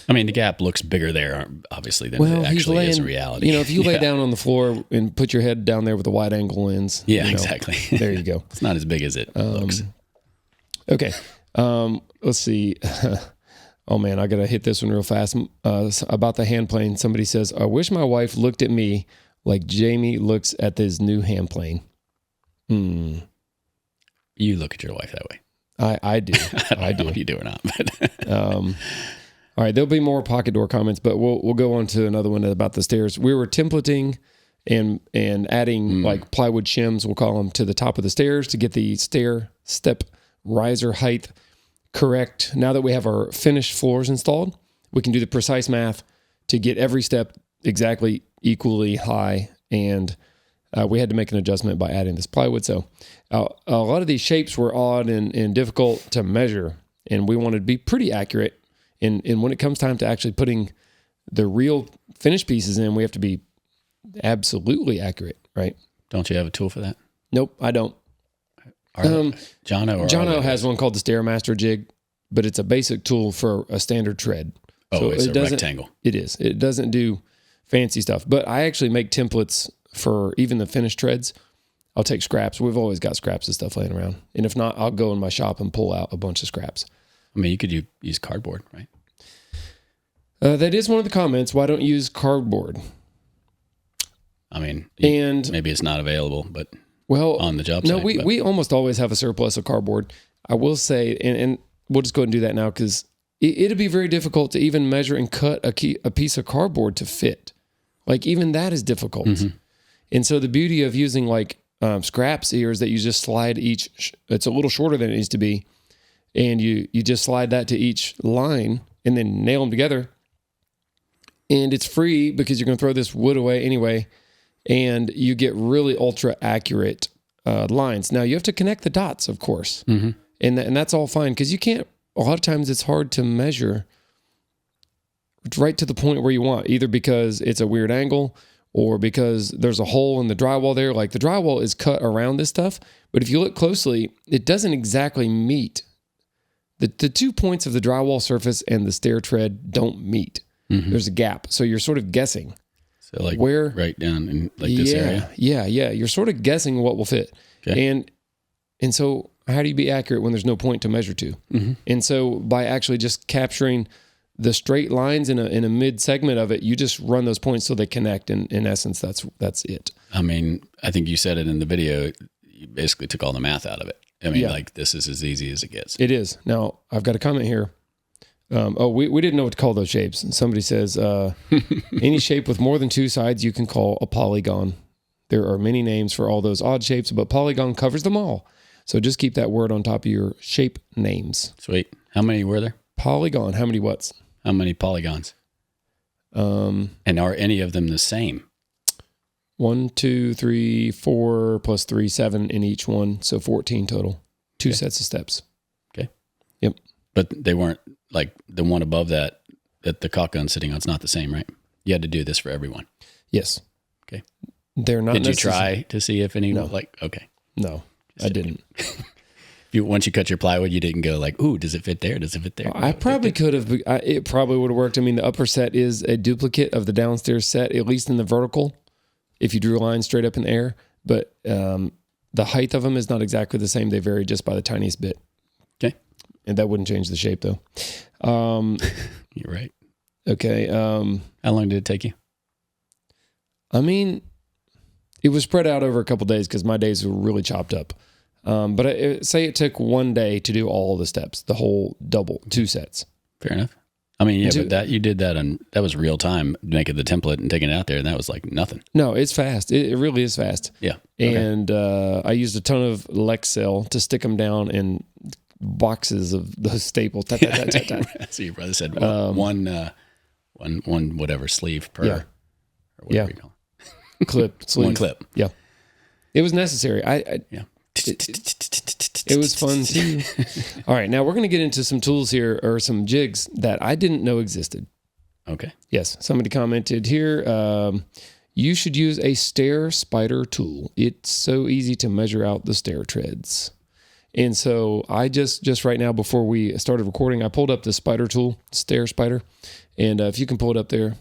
The gap looks bigger there, obviously, than it actually is in reality. If you lay down on the floor and put your head down there with a wide angle lens. Yeah, exactly. There you go. It's not as big as it looks. Okay. Let's see. Oh, man, I got to hit this one real fast. About the hand plane, somebody says, I wish my wife looked at me like Jamie looks at this new hand plane. You look at your wife that way. I do. I don't know if you do or not. But all right, there'll be more pocket door comments, but we'll go on to another one about the stairs. We were templating and adding like plywood shims, we'll call them, to the top of the stairs to get the stair step riser height correct. Now that we have our finished floors installed, we can do the precise math to get every step exactly equally high, and we had to make an adjustment by adding this plywood. So a lot of these shapes were odd and difficult to measure, and we wanted to be pretty accurate. And when it comes time to actually putting the real finished pieces in, we have to be absolutely accurate, right? Don't you have a tool for that? Nope, I don't. Jono has one called the Stairmaster jig, but it's a basic tool for a standard tread. Oh, so it's a rectangle. It is. It doesn't do fancy stuff. But I actually make templates for even the finished treads. I'll take scraps. We've always got scraps and stuff laying around. And if not, I'll go in my shop and pull out a bunch of scraps. You could use cardboard, right? That is one of the comments. Why don't you use cardboard? And maybe it's not available, but on the job site. No, we almost always have a surplus of cardboard. I will say, and we'll just go ahead and do that now, because it'd be very difficult to even measure and cut a piece of cardboard to fit. Like, even that is difficult. Mm-hmm. And so the beauty of using scraps here is that you just slide each, it's a little shorter than it needs to be, and you just slide that to each line and then nail them together. And it's free because you're going to throw this wood away anyway, and you get really ultra accurate lines. Now, you have to connect the dots, of course, and that's all fine, because you can't, a lot of times it's hard to measure right to the point where you want, either because it's a weird angle or because there's a hole in the drywall there. Like, the drywall is cut around this stuff, but if you look closely, it doesn't exactly meet. The 2 points of the drywall surface and the stair tread don't meet. Mm-hmm. There's a gap. So you're sort of guessing. So like where right down in like this area. Yeah. You're sort of guessing what will fit. Okay. And so how do you be accurate when there's no point to measure to? Mm-hmm. And so by actually just capturing the straight lines in a mid segment of it, you just run those points so they connect. And in essence, that's it. I mean, I think you said it in the video. You basically took all the math out of it. I mean, like this is as easy as it gets. It is. Now I've got a comment here. We didn't know what to call those shapes. And somebody says, any shape with more than two sides you can call a polygon. There are many names for all those odd shapes, but polygon covers them all. So just keep that word on top of your shape names. Sweet. How many were there? Polygon. How many what's? How many polygons? And are any of them the same? 1, 2, 3, 4 plus 3, 7 in each one. So 14 total. Two sets of steps. Okay. Yep. But they weren't like the one above that the caulk gun's sitting on. It's not the same, right? You had to do this for everyone. Yes. Okay. They're not. Did you try to see if any okay? No, I didn't. Once you cut your plywood, you didn't go like, ooh, does it fit there? Does it fit there? I probably could have. It probably would have worked. I mean, the upper set is a duplicate of the downstairs set, at least in the vertical, if you drew lines straight up in the air. But the height of them is not exactly the same. They vary just by the tiniest bit. Okay. And that wouldn't change the shape, though. You're right. Okay. How long did it take you? I mean, it was spread out over a couple of days because my days were really chopped up. But say it took one day to do all the steps, the whole two sets. Fair enough. I mean, yeah, but you did that that was real time, making the template and taking it out there, and that was like nothing. No, it's fast. It really is fast. Yeah. And I used a ton of Lexcel to stick them down in boxes of those staples. So your brother said one whatever sleeve per, or whatever you call it. Clip, sleeve. One clip. Yeah. It was necessary. It was fun too. All right, now we're going to get into some tools here, or some jigs that I didn't know existed. Okay. Yes, somebody commented here, you should use a stair spider tool. It's so easy to measure out the stair treads. And so I just right now, before we started recording, I pulled up the spider tool, stair spider. And if you can pull it up there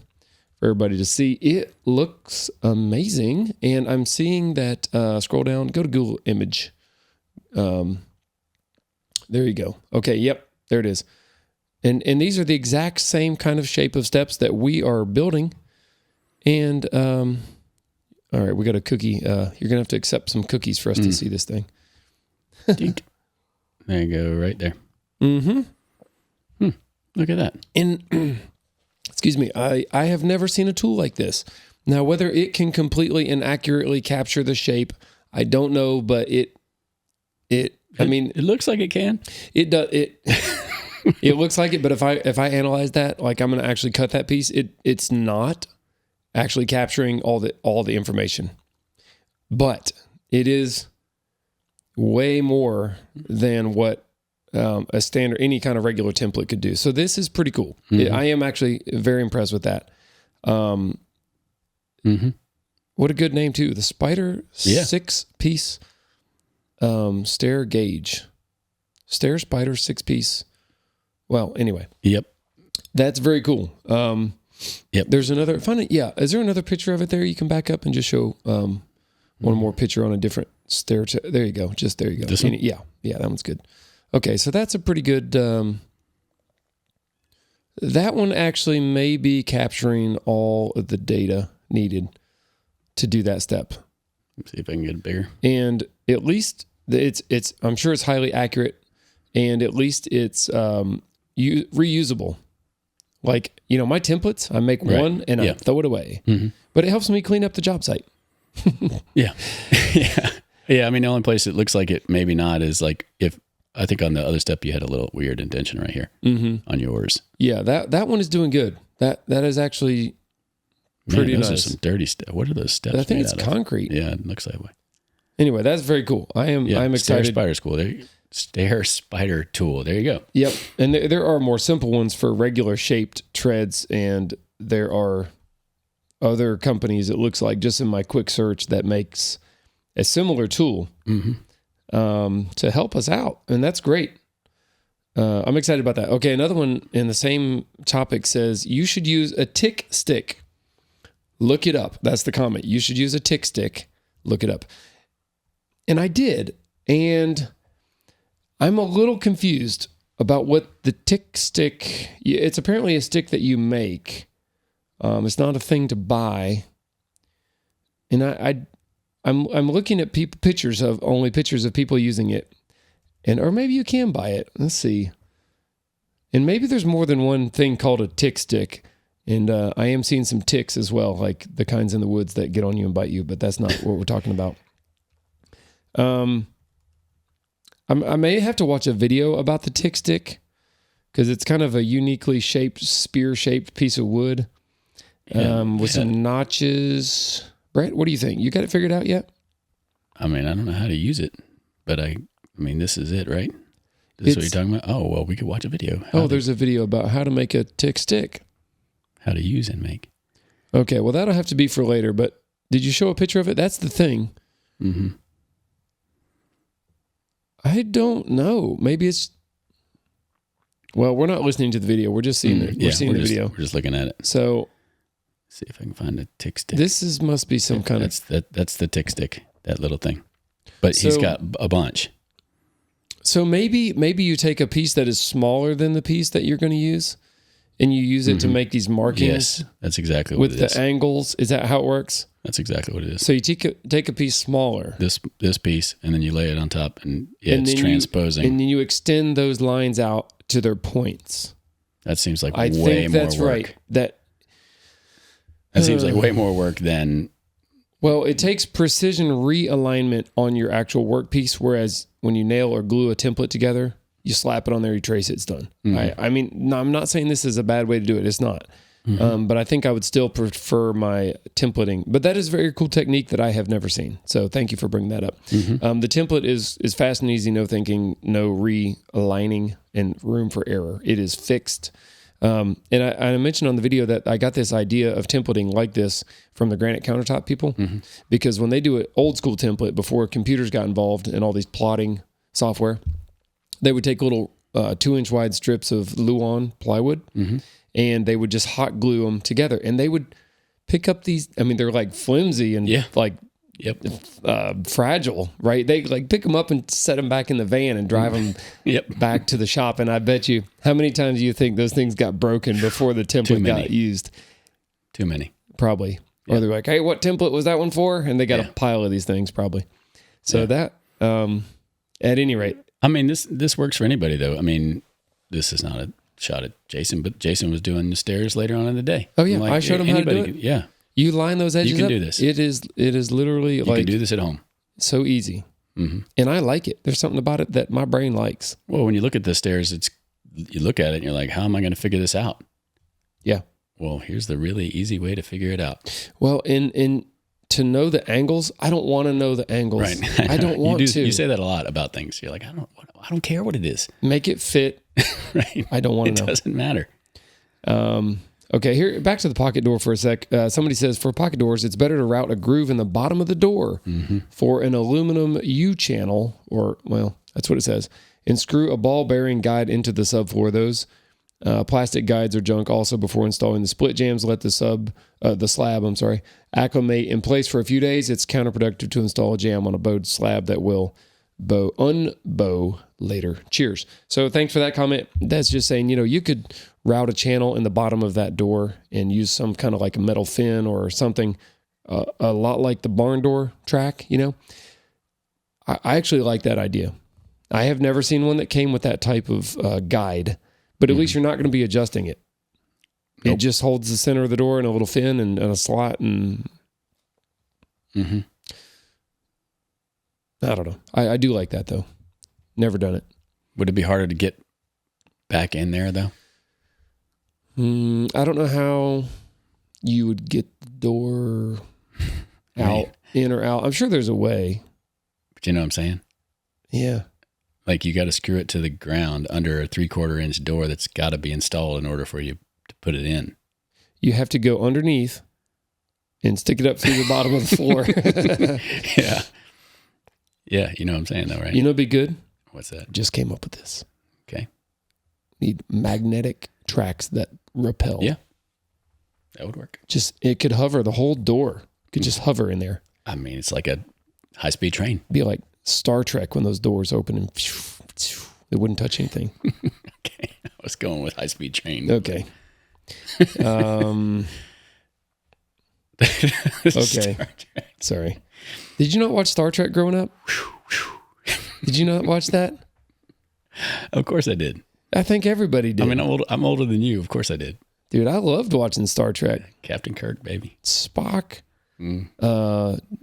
for everybody to see, it looks amazing. And I'm seeing that, scroll down, go to Google image. There you go. Okay. Yep. There it is. And these are the exact same kind of shape of steps that we are building. And, all right, we got a cookie. You're going to have to accept some cookies for us to see this thing. Dink. There you go. Right there. Mm-hmm. Look at that. And excuse me, I have never seen a tool like this. Now, whether it can completely and accurately capture the shape, I don't know, but it looks like it can. It does. It looks like it, but if I analyze that, like I'm going to actually cut that piece, it's not actually capturing all the information, but it is way more than what a standard, any kind of regular template could do. So this is pretty cool. Mm-hmm. I am actually very impressed with that. What a good name too. The Spider 6-piece stair gauge. Stair Spider 6-piece. Well, anyway. Yep. That's very cool. Yep. There's another is there another picture of it there? You can back up and just show one more picture on a different stair. There you go. Just there you go. This one? Yeah, that one's good. Okay, so that's a pretty good. That one actually may be capturing all of the data needed to do that step. Let's see if I can get it bigger. And at least it's I'm sure it's highly accurate, and at least it's reusable. Like, my templates, I make one and I throw it away. Mm-hmm. But it helps me clean up the job site. Yeah. Yeah. I mean, the only place it looks like it maybe not is like I think on the other step you had a little weird indentation right here on yours. Yeah, that one is doing good. That is actually pretty nice. Those are some dirty stuff. What are those steps? I think it's concrete. Yeah, it looks that way. Anyway, that's very cool. I'm excited. Stair spider school. Stair spider tool. There you go. Yep. And there are more simple ones for regular shaped treads, and there are other companies, it looks like, just in my quick search, that makes a similar tool to help us out. And that's great. I'm excited about that. Okay, another one in the same topic says, you should use a tick stick. Look it up. That's the comment. You should use a tick stick. Look it up. And I did. And I'm a little confused about what the tick stick... It's apparently a stick that you make. It's not a thing to buy. And I'm looking at pictures of people using it. Or maybe you can buy it. Let's see. And maybe there's more than one thing called a tick stick. And I am seeing some ticks as well, like the kinds in the woods that get on you and bite you, but that's not what we're talking about. I may have to watch a video about the tick stick because it's kind of a uniquely shaped, spear-shaped piece of wood with some notches. Brett, what do you think? You got it figured out yet? I mean, I don't know how to use it, but I mean, this is it, right? This is what you're talking about? Oh, well, we could watch a video. There's a video about how to make a tick stick. How to use and make. Okay, well, that'll have to be for later, but did you show a picture of it? That's the thing. Mm-hmm. I don't know. Maybe it's... Well, we're not listening to the video. We're just seeing it. We're seeing the video. We're just looking at it. So... See if I can find a tick stick. This must be some kind of... That's the tick stick, that little thing. But he's got a bunch. So maybe you take a piece that is smaller than the piece that you're going to use, and you use it to make these markings. Yes, that's exactly what it is. With the angles. Is that how it works? That's exactly what it is. So you take a piece smaller. This piece, and then you lay it on top, and it's transposing. And then you extend those lines out to their points. That seems like I way think more that's work. Right. That seems like way more work than... Well, it takes precision realignment on your actual workpiece, whereas when you nail or glue a template together, you slap it on there, you trace it, it's done. Mm-hmm. I mean, no, I'm not saying this is a bad way to do it. It's not. Mm-hmm. But I think I would still prefer my templating. But that is a very cool technique that I have never seen. So thank you for bringing that up. Mm-hmm. The template is fast and easy, no thinking, no realigning, and room for error. It is fixed. And I mentioned on the video that I got this idea of templating like this from the granite countertop people, because when they do an old school template before computers got involved and all these plotting software, they would take little 2-inch wide strips of Luan plywood and they would just hot glue them together, and they would pick up these. I mean, they're like flimsy and fragile, right? They like pick them up and set them back in the van and drive them back to the shop. And I bet you, how many times do you think those things got broken before the template got used? Too many. Probably. Yep. Or they're like, hey, what template was that one for? And they got a pile of these things probably. So that, at any rate. I mean, this works for anybody though. I mean, this is not a shot at Jason, but Jason was doing the stairs later on in the day. Oh yeah. Like, I showed him how to do it. You line those edges up. You can do this. It is literally you can do this at home. So easy. Mm-hmm. And I like it. There's something about it that my brain likes. Well, when you look at the stairs, you look at it and you're like, how am I going to figure this out? Yeah. Well, here's the really easy way to figure it out. Well, in to know the angles, I don't want to know the angles. Right. I don't want to. You say that a lot about things. You're like, I don't care what it is. Make it fit. Right. I don't want to know. It doesn't matter. Okay, here back to the pocket door for a sec. Somebody says for pocket doors, it's better to route a groove in the bottom of the door for an aluminum U-channel, that's what it says, and screw a ball bearing guide into the subfloor. Those plastic guides are junk. Also, before installing the split jams, let the slab, acclimate in place for a few days. It's counterproductive to install a jam on a bowed slab that will unbow later. Cheers. So thanks for that comment. That's just saying, you could route a channel in the bottom of that door and use some kind of like a metal fin or something, a lot like the barn door track, I actually like that idea. I have never seen one that came with that type of guide, but at least you're not going to be adjusting it. Nope. It just holds the center of the door and a little fin and a slot and I don't know. I do like that though. Never done it. Would it be harder to get back in there though? I don't know how you would get the door out, in or out. I'm sure there's a way. But you know what I'm saying? Yeah. Like you got to screw it to the ground under a 3/4 inch door that's got to be installed in order for you to put it in. You have to go underneath and stick it up through the bottom of the floor. Yeah. Yeah, you know what I'm saying though, right? You know what'd be good? What's that? Just came up with this. Okay. Need magnetic tracks that repel. Yeah. That would work. Just, it could hover the whole door. Could just hover in there. I mean, it's like a high-speed train. Be like Star Trek when those doors open and it wouldn't touch anything. Okay. I was going with high-speed train. Okay. Okay. Sorry. Did you not watch Star Trek growing up? Did you not watch that? Of course I did. I think everybody did. I mean, I'm older than you. Of course I did. Dude, I loved watching Star Trek. Captain Kirk, baby. Spock.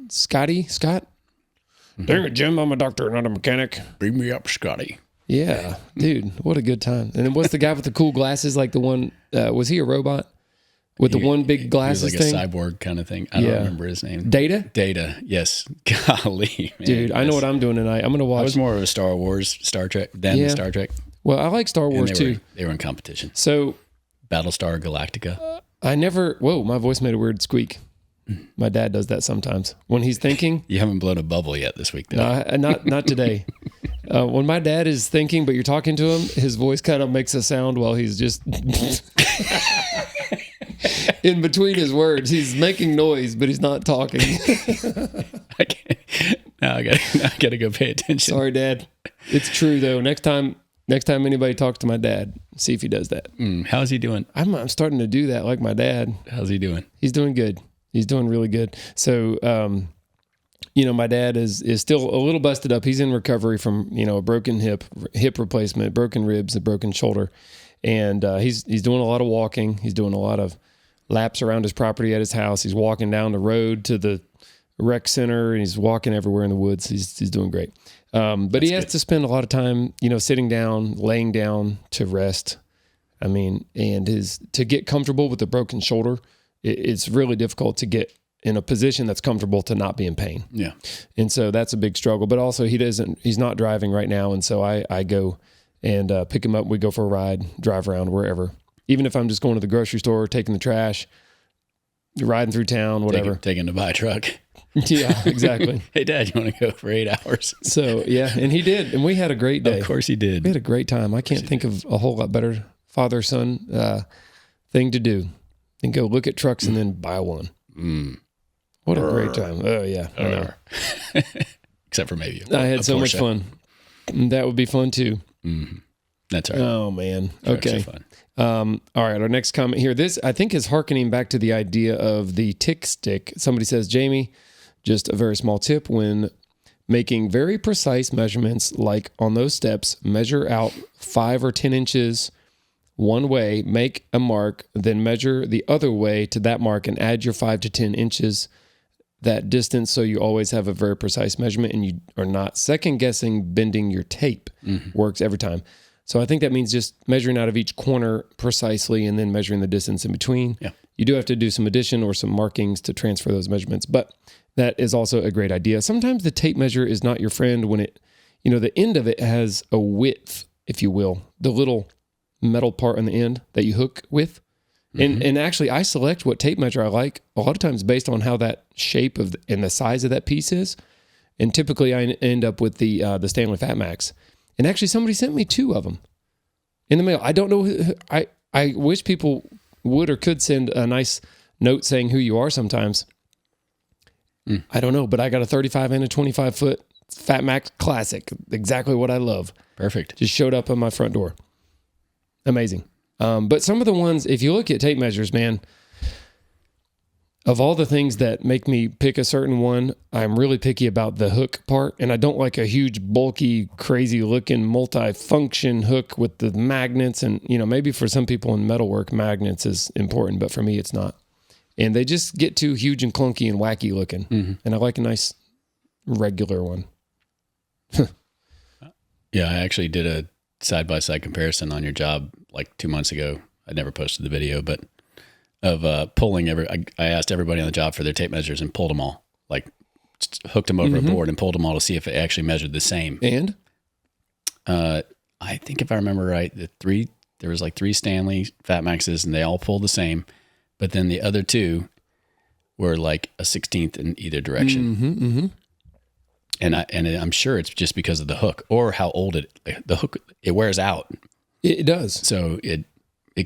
Scott. Dang it, Jim, I'm a doctor, not a mechanic. Bring me up, Scotty. Yeah, dude, what a good time. And then what's the guy with the cool glasses, like the one, was he a robot? With the one big glasses he was like thing? a cyborg kind of thing. I don't remember his name. Data? Data, yes. Golly, man. Dude, I know what I'm doing tonight. I'm going to watch. I was more of a Star Trek than Star Trek. Well, I like Star Wars too. They were in competition. So, Battlestar Galactica. Whoa, my voice made a weird squeak. My dad does that sometimes. When he's thinking. You haven't blown a bubble yet this week, though. No, not today. When my dad is thinking, but you're talking to him, his voice kind of makes a sound while he's just in between his words. He's making noise, but he's not talking. Now I gotta go pay attention. Sorry, Dad. It's true though. Next time anybody talks to my dad, see if he does that. How's he doing? I'm starting to do that like my dad. How's he doing? He's doing good. He's doing really good. So, my dad is still a little busted up. He's in recovery from, a broken hip replacement, broken ribs, a broken shoulder. And he's doing a lot of walking. He's doing a lot of laps around his property at his house. He's walking down the road to the rec center, and he's walking everywhere in the woods. He's doing great. But he has to spend a lot of time, sitting down, laying down to rest. I mean, and to get comfortable with the broken shoulder, it's really difficult to get in a position that's comfortable to not be in pain. Yeah. And so that's a big struggle. But also he's not driving right now. And so I go and pick him up. We go for a ride, drive around wherever. Even if I'm just going to the grocery store, taking the trash, riding through town, whatever. Taking to buy a truck. Yeah, exactly. Hey, Dad, you want to go for 8 hours? So, yeah, and he did. And we had a great day. Of course he did. We had a great time. I can't think of a whole lot better father-son thing to do than go look at trucks and then buy one. What a great time. Oh, yeah. I know. Except for maybe I had so much fun. That would be fun, too. Mm-hmm. That's all right. Oh, man. Trucks Okay. are fun. All right, our next comment here. This, I think, is hearkening back to the idea of the tick stick. Somebody says, Jamie, just a very small tip when making very precise measurements, like on those steps, measure out 5 or 10 inches one way, make a mark, then measure the other way to that mark and add your 5 to 10 inches that distance, so you always have a very precise measurement and you are not second guessing bending your tape. Works every time. So I think that means just measuring out of each corner precisely and then measuring the distance in between. Yeah. You do have to do some addition or some markings to transfer those measurements, but that is also a great idea. Sometimes the tape measure is not your friend when it, the end of it has a width, if you will, the little metal part on the end that you hook with. And actually I select what tape measure I like a lot of times based on how that shape and the size of that piece is. And typically I end up with the Stanley Fat Max. And actually somebody sent me 2 of them in the mail. I don't know. I wish people would or could send a nice note saying who you are sometimes. I don't know, but I got a 35 and a 25 foot Fat Max Classic. Exactly what I love. Perfect. Just showed up on my front door. Amazing. But some of the ones, if you look at tape measures, man, of all the things that make me pick a certain one, I'm really picky about the hook part. And I don't like a huge, bulky, crazy looking multi-function hook with the magnets. And, maybe for some people in metalwork, magnets is important, but for me, it's not. And they just get too huge and clunky and wacky looking. And I like a nice regular one. Yeah, I actually did a side-by-side comparison on your job like 2 months ago. I never posted the video, but of pulling I asked everybody on the job for their tape measures and pulled them all, like hooked them over a board and pulled them all to see if it actually measured the same. And I think if I remember right, there was like 3 Stanley Fat Maxes and they all pulled the same, but then the other 2 were like a 16th in either direction. And I'm sure it's just because of the hook or how old the hook wears out. It does. So it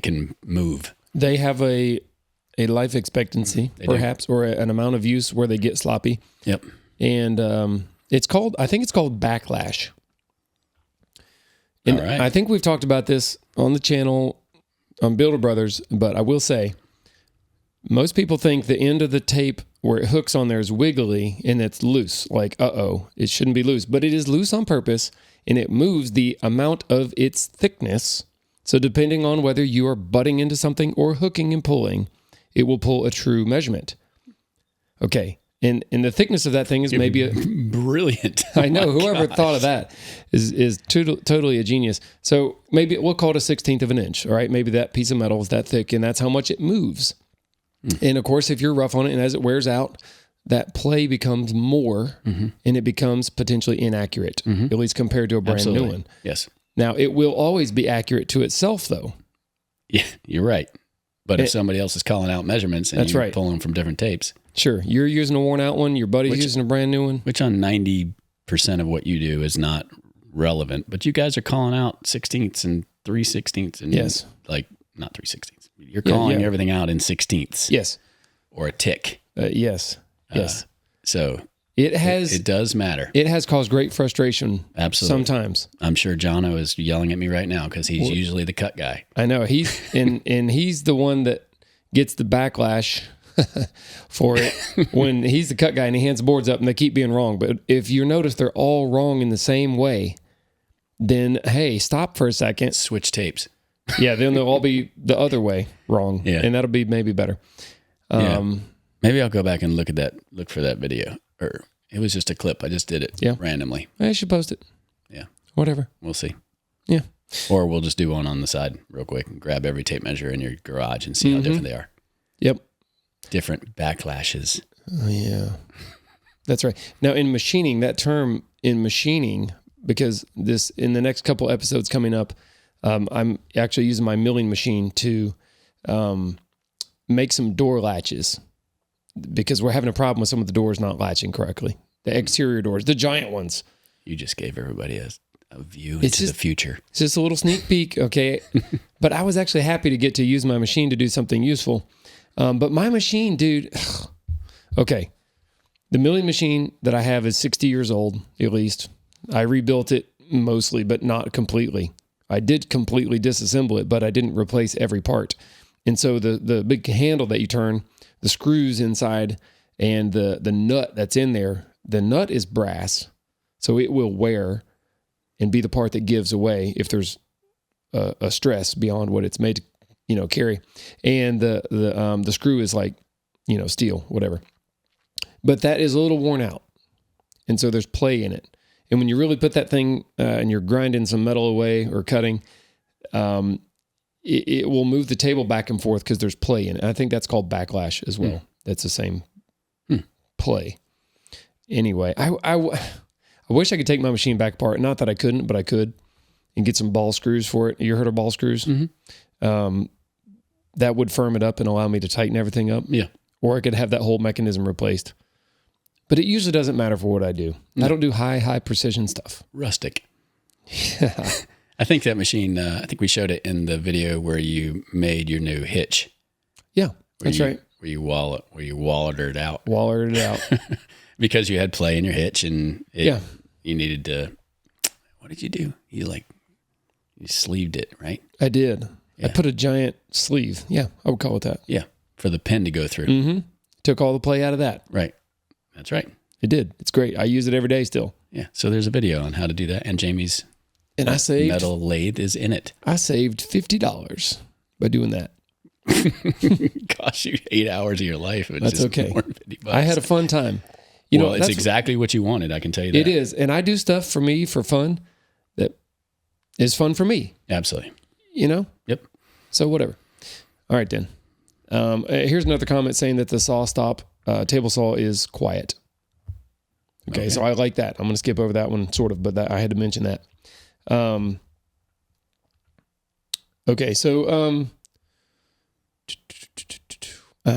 can move. They have a a life expectancy, perhaps, or an amount of use where they get sloppy. Yep. And I think it's called backlash. And all right. I think we've talked about this on the channel on Builder Brothers, but I will say, most people think the end of the tape where it hooks on there is wiggly and it's loose. Like, it shouldn't be loose. But it is loose on purpose, and it moves the amount of its thickness. So depending on whether you are butting into something or hooking and pulling, it will pull a true measurement. Okay. And the thickness of that thing is maybe brilliant. I know. Whoever thought of that is totally a genius. So maybe we'll call it a 16th of an inch. All right. Maybe that piece of metal is that thick, and that's how much it moves. And of course, if you're rough on it and as it wears out, that play becomes more and it becomes potentially inaccurate, at least compared to a brand new one. Yes. Now, it will always be accurate to itself, though. Yeah, you're right. But if somebody else is calling out measurements and you're pulling from different tapes. Sure. You're using a worn out one. Your buddy's using a brand new one. Which on 90% of what you do is not relevant. But you guys are calling out 16ths and 3/16ths. And yes. Like, not 3/16ths. You're calling everything out in 16ths. Yes. Or a tick. Yes. Yes. So it does matter. It has caused great frustration. Absolutely. Sometimes. I'm sure Jono is yelling at me right now because he's usually the cut guy. I know. He's and he's the one that gets the backlash for it when he's the cut guy and he hands the boards up and they keep being wrong. But if you notice they're all wrong in the same way, then hey, stop for a second. Switch tapes. Yeah, then they'll all be the other way wrong. Yeah. And that'll be maybe better. Maybe I'll go back and look for that video. Or it was just a clip. I just did it randomly. I should post it. Yeah. Whatever. We'll see. Yeah. Or we'll just do one on the side real quick and grab every tape measure in your garage and see how different they are. Yep. Different backlashes. Oh, yeah. That's right. Now in machining, that term in machining, because this in the next couple episodes coming up, I'm actually using my milling machine to make some door latches because we're having a problem with some of the doors not latching correctly. The exterior doors, the giant ones. You just gave everybody a view into the future. It's just a little sneak peek, okay? But I was actually happy to get to use my machine to do something useful. But my machine, dude, okay. The milling machine that I have is 60 years old, at least. I rebuilt it mostly, but not completely. I did completely disassemble it, but I didn't replace every part. And so the big handle that you turn, the screws inside, and the nut that's in there, the nut is brass, so it will wear and be the part that gives away if there's a stress beyond what it's made to, carry. And the screw is like, steel, whatever. But that is a little worn out, and so there's play in it. And when you really put that thing and you're grinding some metal away or cutting, it will move the table back and forth because there's play in it. I think that's called backlash as well. That's the same play. Anyway, I wish I could take my machine back apart. Not that I couldn't, but I could, and get some ball screws for it. You heard of ball screws? Mm-hmm. That would firm it up and allow me to tighten everything up. Yeah. Or I could have that whole mechanism replaced. But it usually doesn't matter for what I do. No. I don't do high precision stuff. Rustic. Yeah. I think that machine, I think we showed it in the video where you made your new hitch. Yeah, that's right. Where you wallered it out. Wallered it out. Because you had play in your hitch and you needed to, what did you do? You sleeved it, right? I did. Yeah. I put a giant sleeve. Yeah, I would call it that. Yeah, for the pin to go through. Mm-hmm. Took all the play out of that. Right. That's right. It did. It's great. I use it every day still. Yeah. So there's a video on how to do that. And Jamie's metal lathe is in it. I saved $50 by doing that. Cost you 8 hours of your life. That's okay. I had a fun time. It's exactly what you wanted. I can tell you that. It is. And I do stuff for me for fun that is fun for me. Absolutely. Yep. So whatever. All right, then. Here's another comment saying that the saw stop table saw is quiet. Okay, so I like that. I'm going to skip over that one, sort of, but I had to mention that. Okay, so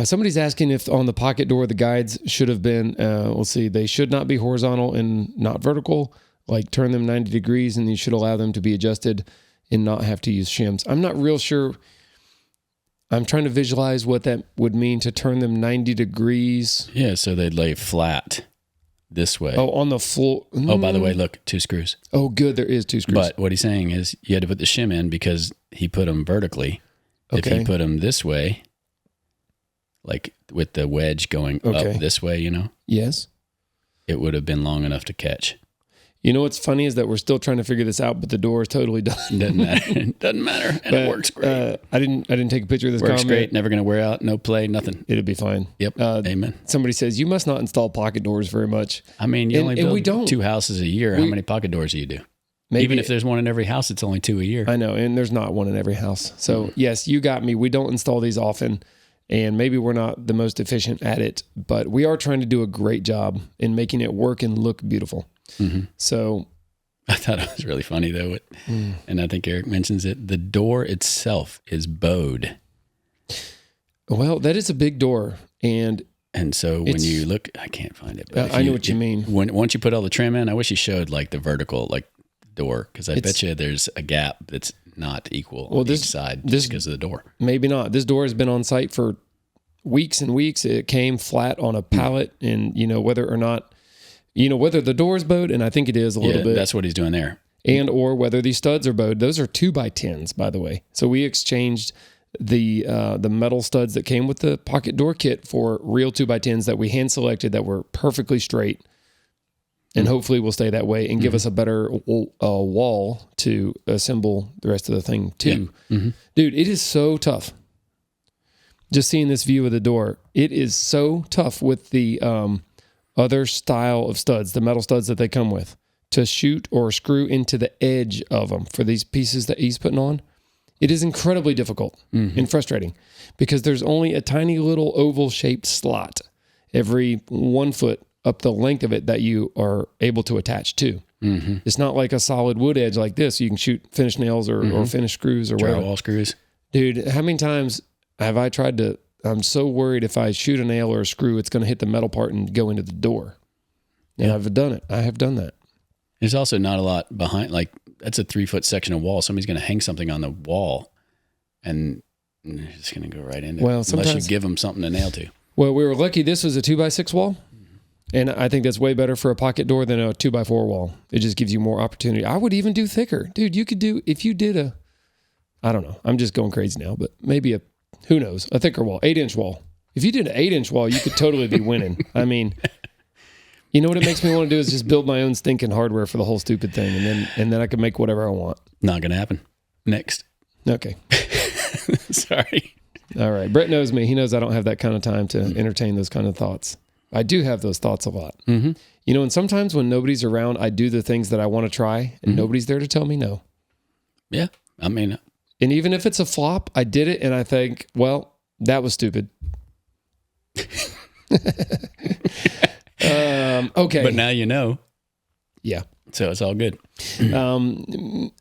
somebody's asking if on the pocket door the guides should have been, let's see, they should not be horizontal and not vertical, like turn them 90 degrees, and you should allow them to be adjusted and not have to use shims. I'm not real sure. I'm trying to visualize what that would mean to turn them 90 degrees. Yeah, so they'd lay flat this way. Oh, on the floor. Oh, by the way, look, 2 screws. Oh, good. There is 2 screws. But what he's saying is you had to put the shim in because he put them vertically. Okay. If he put them this way, like with the wedge going up this way, you know? Yes. It would have been long enough to catch. You know what's funny is that we're still trying to figure this out, but the door is totally done. Doesn't matter. It doesn't matter. And But, it works great. I didn't take a picture of this Works comment. great. Never going to wear out. No play. Nothing. It'll be fine. Yep. Amen. Somebody says, you must not install pocket doors very much. I mean, you only and we build don't. 2 houses a year. How many pocket doors do you do? Maybe, Even if there's one in every house, it's only 2 a year. I know, and there's not one in every house. So yes, you got me. We don't install these often, and maybe we're not the most efficient at it, but we are trying to do a great job in making it work and look beautiful. Mm-hmm. So I thought it was really funny though, and I think Eric mentions it. The door itself is bowed. Well, that is a big door, and so when you look, I can't find it. But I know what you mean. Once you put all the trim in, I wish you showed like the vertical like door, because I bet you there's a gap that's not equal on each side just because of the door. Maybe not. This door has been on site for weeks and weeks. It came flat on a pallet, and whether or not. Whether the door is bowed, and I think it is a little bit. That's what he's doing there. And or whether these studs are bowed. Those are 2x10s, by the way. So we exchanged the metal studs that came with the pocket door kit for real 2x10s that we hand selected that were perfectly straight, and hopefully will stay that way and give us a better wall to assemble the rest of the thing too. Yeah. Mm-hmm. Dude, it is so tough. Just seeing this view of the door, it is so tough with the other style of studs, the metal studs that they come with, to shoot or screw into the edge of them for these pieces that he's putting on. It is incredibly difficult and frustrating because there's only a tiny little oval shaped slot every 1 foot up the length of it that you are able to attach to. Mm-hmm. It's not like a solid wood edge like this. You can shoot finish nails or finish screws or whatever. Drywall screws. Dude, how many times have I tried to... I'm so worried if I shoot a nail or a screw, it's going to hit the metal part and go into the door. And I've done it. I have done that. There's also not a lot behind, like that's a 3-foot section of wall. Somebody's going to hang something on the wall and it's just going to go right into it. Unless you give them something to nail to. Well, we were lucky this was a 2x6 wall. And I think that's way better for a pocket door than a 2x4 wall. It just gives you more opportunity. I would even do thicker. Dude, you could do, if you did I don't know. I'm just going crazy now, but maybe who knows, a thicker wall, 8-inch wall. If you did an 8-inch wall, you could totally be winning. I mean, you know what it makes me want to do is just build my own stinking hardware for the whole stupid thing, and then I can make whatever I want. Not going to happen. Next. Okay. Sorry. All right. Brett knows me. He knows I don't have that kind of time to entertain those kind of thoughts. I do have those thoughts a lot. Mm-hmm. And sometimes when nobody's around, I do the things that I want to try, and nobody's there to tell me no. Yeah. I mean... And even if it's a flop, I did it and I think, well, that was stupid. Okay. But now you know. Yeah. So it's all good.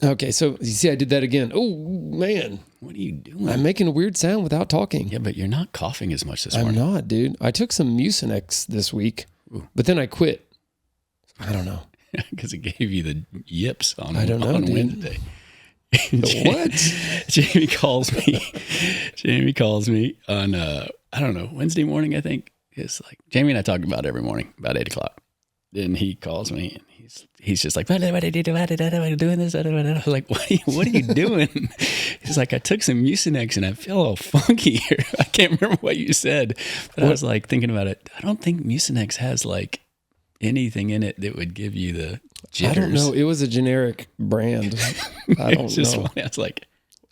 Okay. So you see, I did that again. Oh, man. What are you doing? I'm making a weird sound without talking. Yeah, but you're not coughing as much this morning. I'm not, dude. I took some Mucinex this week, but then I quit. I don't know. Because it gave you the yips on dude. Wednesday. What? Jamie calls me on I don't know, Wednesday morning, I think. It's like Jamie and I talk about it every morning about 8:00. Then he calls me and he's just like, what are you doing this? I was like, what are you doing? He's like, I took some Mucinex and I feel all funky here. I can't remember what you said, but I was like thinking about it. I don't think Mucinex has like anything in it that would give you the jitters. I don't know. It was a generic brand. I don't know. Funny. I was like,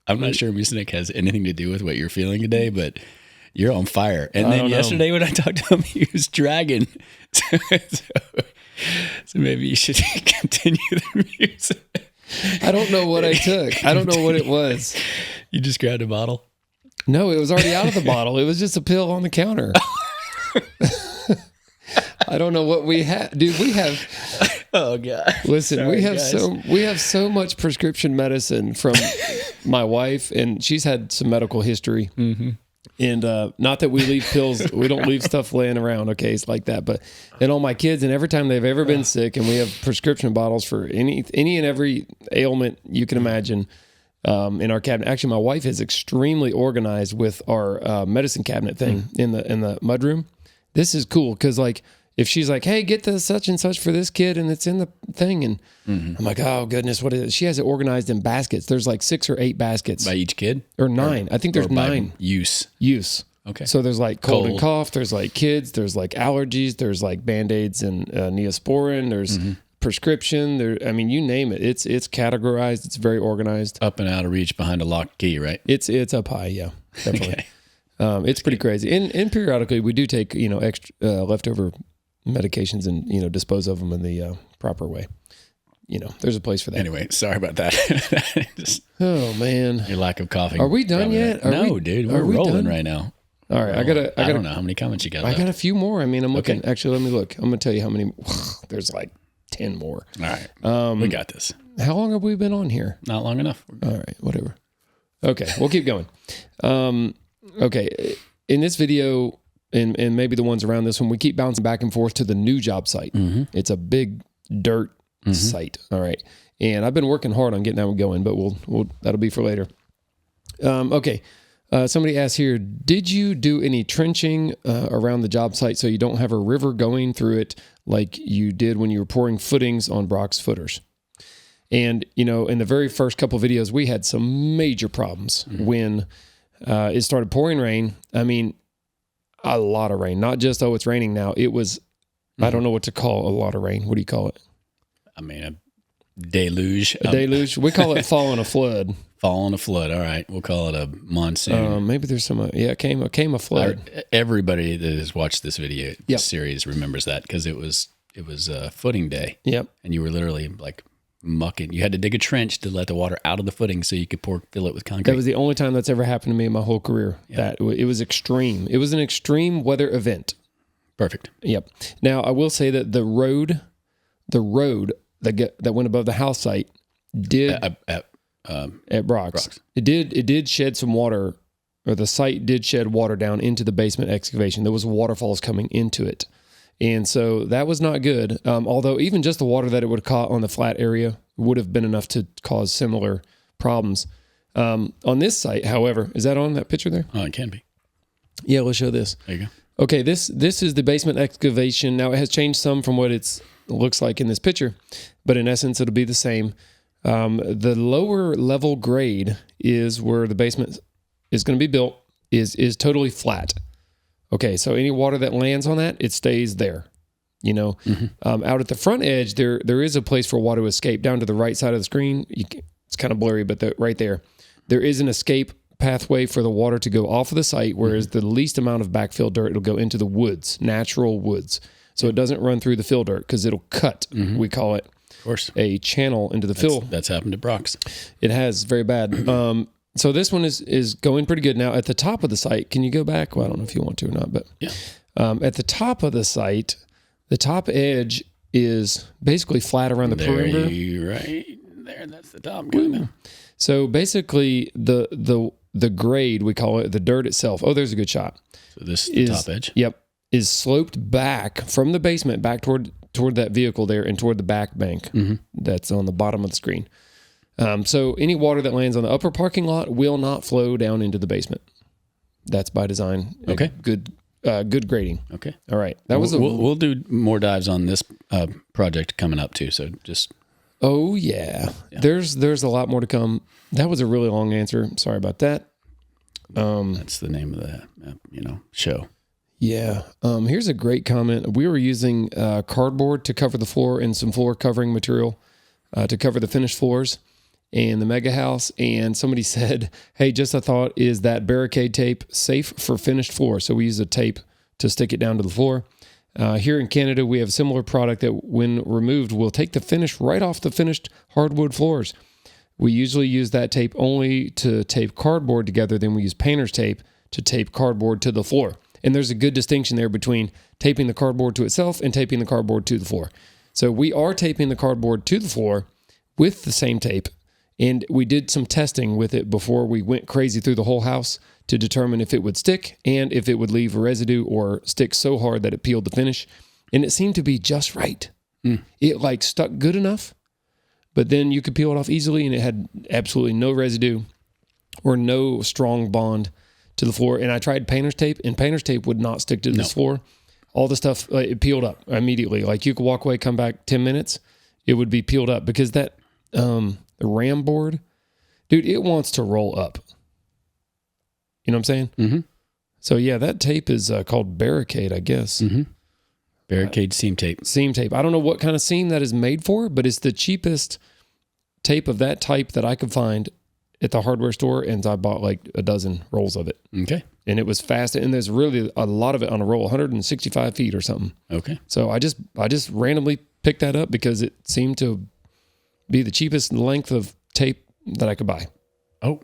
I'm not sure Mucinex has anything to do with what you're feeling today, but you're on fire. And then yesterday when I talked to him, he was dragging. So maybe you should continue the music. I don't know what I took. I don't know what it was. You just grabbed a bottle? No, it was already out of the bottle. It was just a pill on the counter. I don't know what we have. Dude, we have... Oh God! Listen, Sorry, we have so much prescription medicine from my wife, and she's had some medical history. Mm-hmm. And not that we leave pills, we don't leave stuff laying around. Okay, it's like that. But and all my kids, and every time they've ever been sick, and we have prescription bottles for any and every ailment you can imagine. in our cabinet. Actually, my wife is extremely organized with our medicine cabinet thing in the mudroom. This is cool because like if she's like, hey, get the such and such for this kid and it's in the thing. And I'm like, oh, goodness, what is it? She has it organized in baskets. There's like 6 or 8 baskets. By each kid? Or 9. I think there's 9. Use. Okay. So there's like cold and cough. There's like kids. There's like allergies. There's like Band-Aids and Neosporin. There's prescription. There. I mean, you name it. It's categorized. It's very organized. Up and out of reach behind a locked key, right? It's up high. Yeah, definitely. It's pretty crazy. And periodically we do take, extra leftover medications and, dispose of them in the proper way. There's a place for that. Anyway, sorry about that. Oh man. Your lack of coughing. Are we done yet? No, dude. We're rolling right now. All right. I don't know how many comments you got. I got a few more. I mean, I'm looking. Okay. Actually, let me look. I'm going to tell you how many. There's like 10 more. All right. We got this. How long have we been on here? Not long enough. All right. Whatever. Okay. We'll keep going. Okay. In this video, and maybe the ones around this one, we keep bouncing back and forth to the new job site. It's a big dirt site. All right. And I've been working hard on getting that one going, but we'll that'll be for later. Okay. Somebody asked here, did you do any trenching around the job site so you don't have a river going through it like you did when you were pouring footings on Brock's footers? And, in the very first couple of videos, we had some major problems when it started pouring rain. I mean, a lot of rain, not just, it's raining now. It was, I don't know what to call a lot of rain. What do you call it? I mean, a deluge. A deluge. We call it fall in a flood. Fall in a flood. All right. We'll call it a monsoon. Maybe there's some, it came a flood. Everybody that has watched this video series remembers that because it was footing day. Yep. And you were literally like mucking. You had to dig a trench to let the water out of the footing so you could fill it with concrete. That was the only time that's ever happened to me in my whole career. Yep. That it was extreme. It was an extreme weather event. Perfect. Yep. Now I will say that the road that went above the house site did at Brock's. It did shed some water, or the site did shed water down into the basement excavation. There was waterfalls coming into it. And so that was not good. Although even just the water that it would have caught on the flat area would have been enough to cause similar problems. On this site, however, is that on that picture there? Oh, it can be. Yeah, let's show this. There you go. Okay, this is the basement excavation. Now it has changed some from what it looks like in this picture, but in essence, it'll be the same. The lower level grade is where the basement is going to be built is totally flat. Okay, so any water that lands on that, it stays there. Out at the front edge, there is a place for water to escape down to the right side of the screen. It's kind of blurry, but right there is an escape pathway for the water to go off of the site, whereas the least amount of backfill dirt, it'll go into the woods, natural woods. So it doesn't run through the fill dirt because it'll cut, we call it, of course, a channel into the fill. That's happened to Brock's. It has, very bad. So this one is going pretty good. Now, at the top of the site, can you go back? Well, I don't know if you want to or not, but at the top of the site, the top edge is basically flat around the perimeter. Right there, that's the top. Good. So basically, the grade, we call it, the dirt itself. Oh, there's a good shot. So this is the top edge? Yep. Is sloped back from the basement back toward that vehicle there and toward the back bank that's on the bottom of the screen. So any water that lands on the upper parking lot will not flow down into the basement. That's by design. Okay. Good grading. Okay. All right. We'll do more dives on this project coming up too. So just. Oh yeah. There's a lot more to come. That was a really long answer. Sorry about that. That's the name of the show. Yeah. Here's a great comment. We were using cardboard to cover the floor and some floor covering material to cover the finished floors in the mega house. And somebody said, hey, just a thought, is that barricade tape safe for finished floor? So we use a tape to stick it down to the floor. Here in Canada, we have a similar product that when removed will take the finish right off the finished hardwood floors. We usually use that tape only to tape cardboard together. Then we use painter's tape to tape cardboard to the floor. And there's a good distinction there between taping the cardboard to itself and taping the cardboard to the floor. So we are taping the cardboard to the floor with the same tape. And we did some testing with it before we went crazy through the whole house to determine if it would stick and if it would leave a residue or stick so hard that it peeled the finish. And it seemed to be just right. It stuck good enough, but then you could peel it off easily, and it had absolutely no residue or no strong bond to the floor. And I tried painter's tape, and painter's tape would not stick to this floor. All the stuff, it peeled up immediately. Like you could walk away, come back 10 minutes, it would be peeled up because that the ram board, dude, it wants to roll up. You know what I'm saying? Mm-hmm. So yeah, that tape is called Barricade, I guess. Mm-hmm. Barricade seam tape. Seam tape. I don't know what kind of seam that is made for, but it's the cheapest tape of that type that I could find at the hardware store, and I bought like a dozen rolls of it. Okay. And it was fast, and there's really a lot of it on a roll, 165 feet or something. Okay. So I just randomly picked that up because it seemed to be the cheapest length of tape that I could buy. Oh,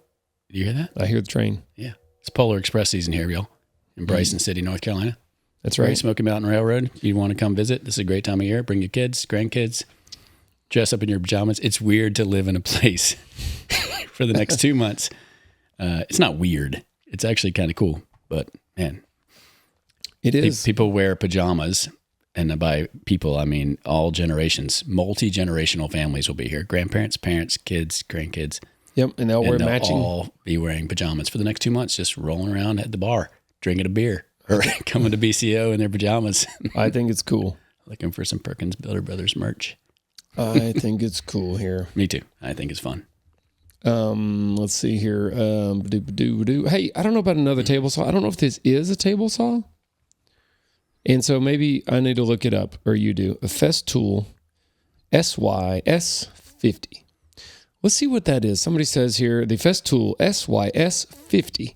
you hear that? I hear the train. Yeah. It's Polar Express season here, y'all, in Bryson City, North Carolina. That's right. Great Smoky Mountain Railroad. You want to come visit? This is a great time of year. Bring your kids, grandkids, dress up in your pajamas. It's weird to live in a place for the next 2 months. It's not weird. It's actually kind of cool, but man, it is. People wear pajamas, and by people, I mean all generations. Multi-generational families will be here. Grandparents, parents, kids, grandkids. Yep, and they'll wear matching. All be wearing pajamas for the next 2 months, just rolling around at the bar, drinking a beer, or coming to BCO in their pajamas. I think it's cool. Looking for some Perkins Builder Brothers merch. I think it's cool here. Me too. I think it's fun. Let's see here. Hey, I don't know about another table saw. I don't know if this is a table saw. And so maybe I need to look it up, or you do. A Festool SYS50. Let's see what that is. Somebody says here, the Festool SYS50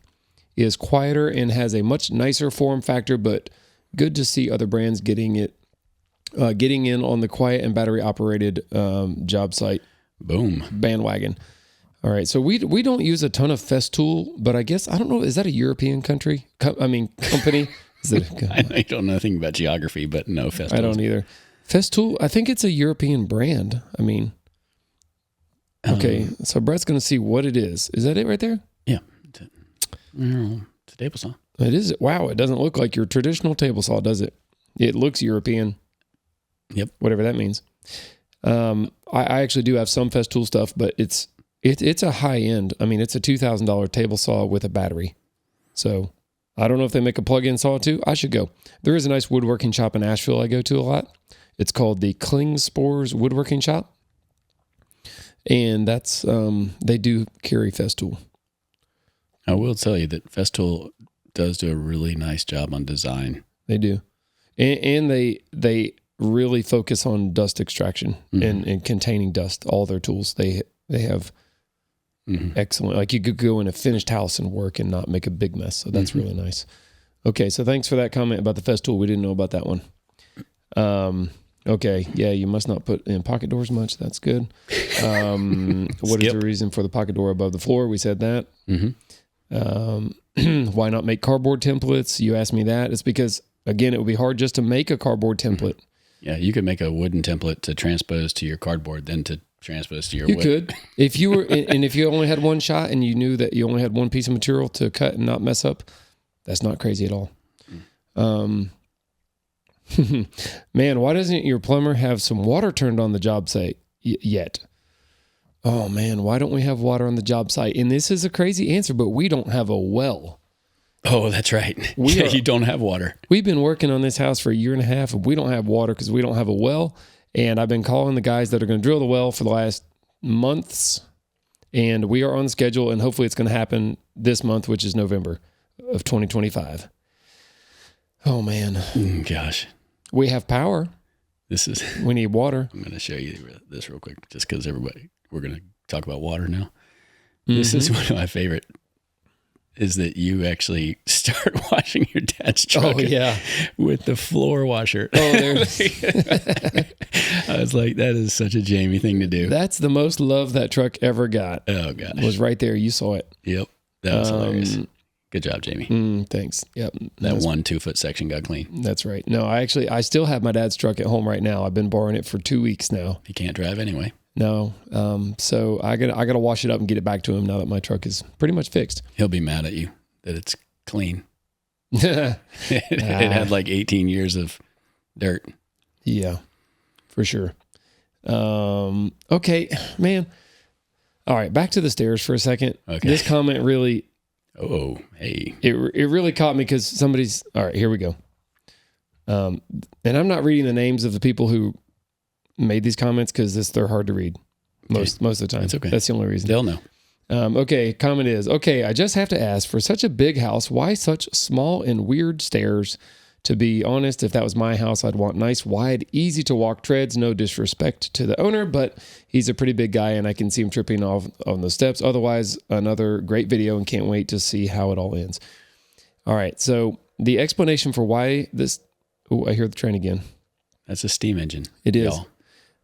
is quieter and has a much nicer form factor, but good to see other brands getting in on the quiet and battery operated Jobsite Boom bandwagon. All right, so we don't use a ton of Festool, but I guess, I don't know, is that a European company? Is it I don't know anything about geography, but no, Festool. I don't either. Festool, I think it's a European brand. I mean, okay, so Brett's going to see what it is. Is that it right there? Yeah. It's a table saw. It is. Wow, it doesn't look like your traditional table saw, does it? It looks European. Yep. Whatever that means. I actually do have some Festool stuff, but it's a high end. I mean, it's a $2,000 table saw with a battery. So I don't know if they make a plug-in saw too. I should go. There is a nice woodworking shop in Asheville I go to a lot. It's called the Klingspors Woodworking Shop. And that's, they do carry Festool. I will tell you that Festool does do a really nice job on design. They do. And they really focus on dust extraction and containing dust, all their tools. They have excellent, like you could go in a finished house and work and not make a big mess. So that's really nice. Okay. So thanks for that comment about the Festool. We didn't know about that one. Okay. Yeah. You must not put in pocket doors much. That's good. What is the reason for the pocket door above the floor? We said that. Why not make cardboard templates? You asked me that. It's because, again, it would be hard just to make a cardboard template. Yeah, you could make a wooden template to transpose to your cardboard, then to transpose to your wood. You could. If you were, and if you only had one shot and you knew that you only had one piece of material to cut and not mess up, that's not crazy at all. Man, why doesn't your plumber have some water turned on the job site yet? Oh man, why don't we have water on the job site? And this is a crazy answer, but we don't have a well. Oh, that's right. You don't have water. We've been working on this house for a year and a half, and we don't have water because we don't have a well. And I've been calling the guys that are going to drill the well for the last months, and we are on schedule, and hopefully it's going to happen this month, which is November of 2025. Oh man. Gosh. We have power. We need water. I'm going to show you this real quick, just because we're going to talk about water now. This is one of my favorite, is that you actually start washing your dad's truck with the floor washer. Oh, there's. I was like, that is such a Jamie thing to do. That's the most love that truck ever got. Oh, gosh. Was right there. You saw it. Yep. That was hilarious. Good job, Jamie. Thanks. Yep. That 1 2-foot section got clean. That's right. No, I still have my dad's truck at home right now. I've been borrowing it for 2 weeks now. He can't drive anyway. No. So I gotta wash it up and get it back to him now that my truck is pretty much fixed. He'll be mad at you that it's clean. It had like 18 years of dirt. Yeah, for sure. Okay, man. All right, back to the stairs for a second. Okay. This comment really... Oh, hey. It really caught me because somebody's... All right, here we go. And I'm not reading the names of the people who made these comments because they're hard to read most of the time. That's okay. That's the only reason. They'll know. Okay, comment is, okay, I just have to ask, for such a big house, why such small and weird stairs? To be honest, if that was my house, I'd want nice, wide, easy to walk treads. No disrespect to the owner, but he's a pretty big guy and I can see him tripping off on the steps. Otherwise, another great video and can't wait to see how it all ends. All right, so the explanation for why this... Oh, I hear the train again. That's a steam engine. It is.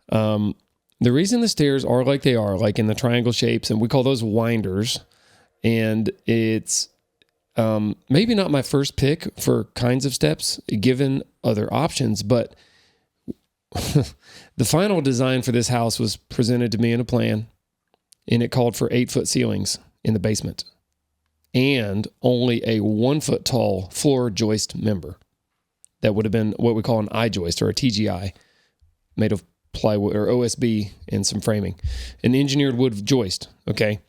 Y'all. The reason the stairs are like they are, like in the triangle shapes, and we call those winders, and it's maybe not my first pick for kinds of steps, given other options, but the final design for this house was presented to me in a plan, and it called for 8-foot ceilings in the basement and only a 1-foot tall floor joist member. That would have been what we call an I-joist or a TGI, made of plywood or OSB and some framing. An engineered wood joist, okay?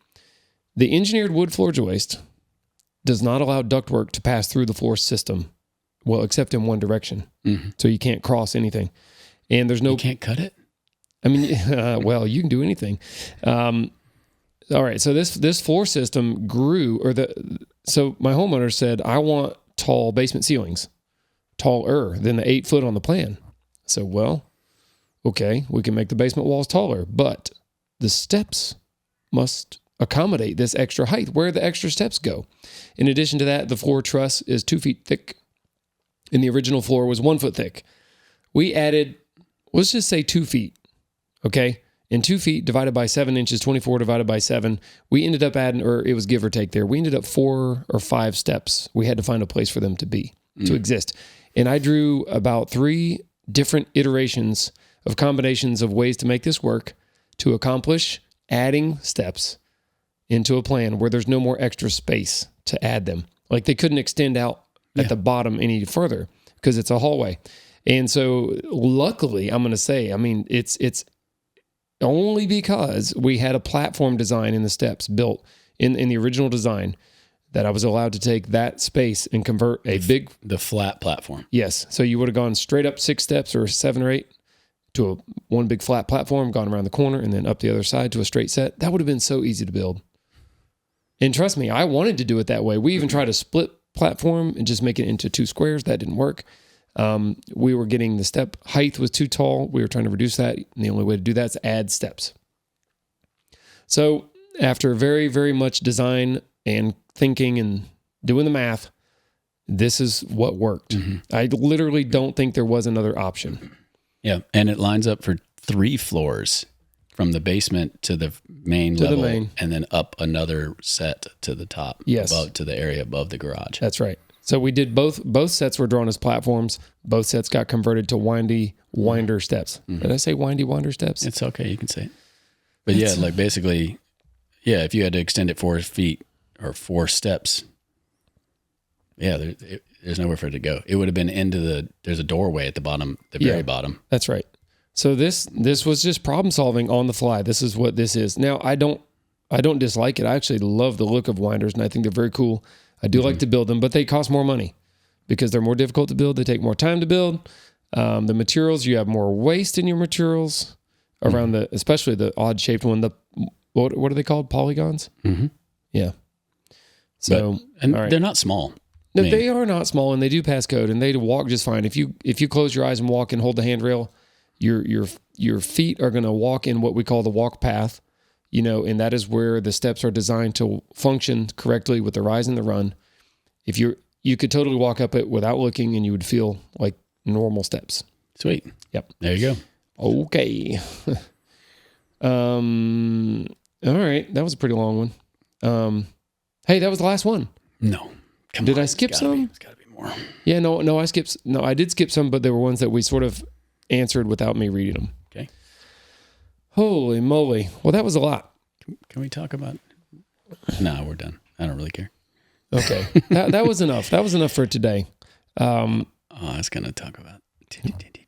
The engineered wood floor joist does not allow ductwork to pass through the floor system, well, except in one direction. Mm-hmm. So you can't cross anything. And there's no... You can't cut it? I mean, well, you can do anything. All right, so this floor system grew, so my homeowner said, I want tall basement ceilings, taller than the 8-foot on the plan. So, well, okay, we can make the basement walls taller, but the steps must accommodate this extra height. Where the extra steps go? In addition to that, the floor truss is 2 feet thick, and the original floor was 1 foot thick. We added, let's just say 2 feet, okay? And 2 feet divided by 7 inches, 24 divided by 7, we ended up adding, or it was give or take there, we ended up 4 or 5 steps. We had to find a place for them to exist. And I drew about 3 different iterations of combinations of ways to make this work to accomplish adding steps into a plan where there's no more extra space to add them. Like they couldn't extend out at the bottom any further because it's a hallway. And so luckily, I'm going to say, I mean, it's only because we had a platform design in the steps built in the original design that I was allowed to take that space and convert the flat platform. Yes. So you would have gone straight up 6 steps or 7 or 8 to one big flat platform, gone around the corner and then up the other side to a straight set. That would have been so easy to build. And trust me, I wanted to do it that way. We even tried to split platform and just make it into 2 squares. That didn't work. We were getting the step height was too tall. We were trying to reduce that. And the only way to do that is add steps. So after very, very much design and thinking and doing the math, this is what worked. Mm-hmm. I literally don't think there was another option. Yeah. And it lines up for 3 floors from the basement to the main level and then up another set to the top. Yes. To the area above the garage. That's right. So we did both sets were drawn as platforms. Both sets got converted to winder steps. Mm-hmm. Did I say winder steps? It's okay. You can say it. But yeah, like basically, yeah, if you had to extend it 4 feet or 4 steps, yeah, there's nowhere for it to go. It would have been there's a doorway at the bottom, the very bottom. That's right. So this was just problem solving on the fly. This is what this is. Now, I don't dislike it. I actually love the look of winders, and I think they're very cool. I do like to build them, but they cost more money because they're more difficult to build. They take more time to build. The materials, you have more waste in your materials around especially the odd shaped one. What are they called? Polygons? Mm-hmm. Yeah. So, they're not small. No, they are not small, and they do pass code, and they walk just fine. If you close your eyes and walk and hold the handrail, your feet are going to walk in what we call the walk path, and that is where the steps are designed to function correctly with the rise and the run. If you could totally walk up it without looking, and you would feel like normal steps. Sweet. Yep. There you go. Okay. All right. That was a pretty long one. Hey, that was the last one. No. Did I skip some? It's got to be more. Yeah, no, I did skip some, but there were ones that we sort of answered without me reading them. Okay. Holy moly. Well, that was a lot. Can we talk about... No, we're done. I don't really care. Okay. that was enough. That was enough for today. I was going to talk about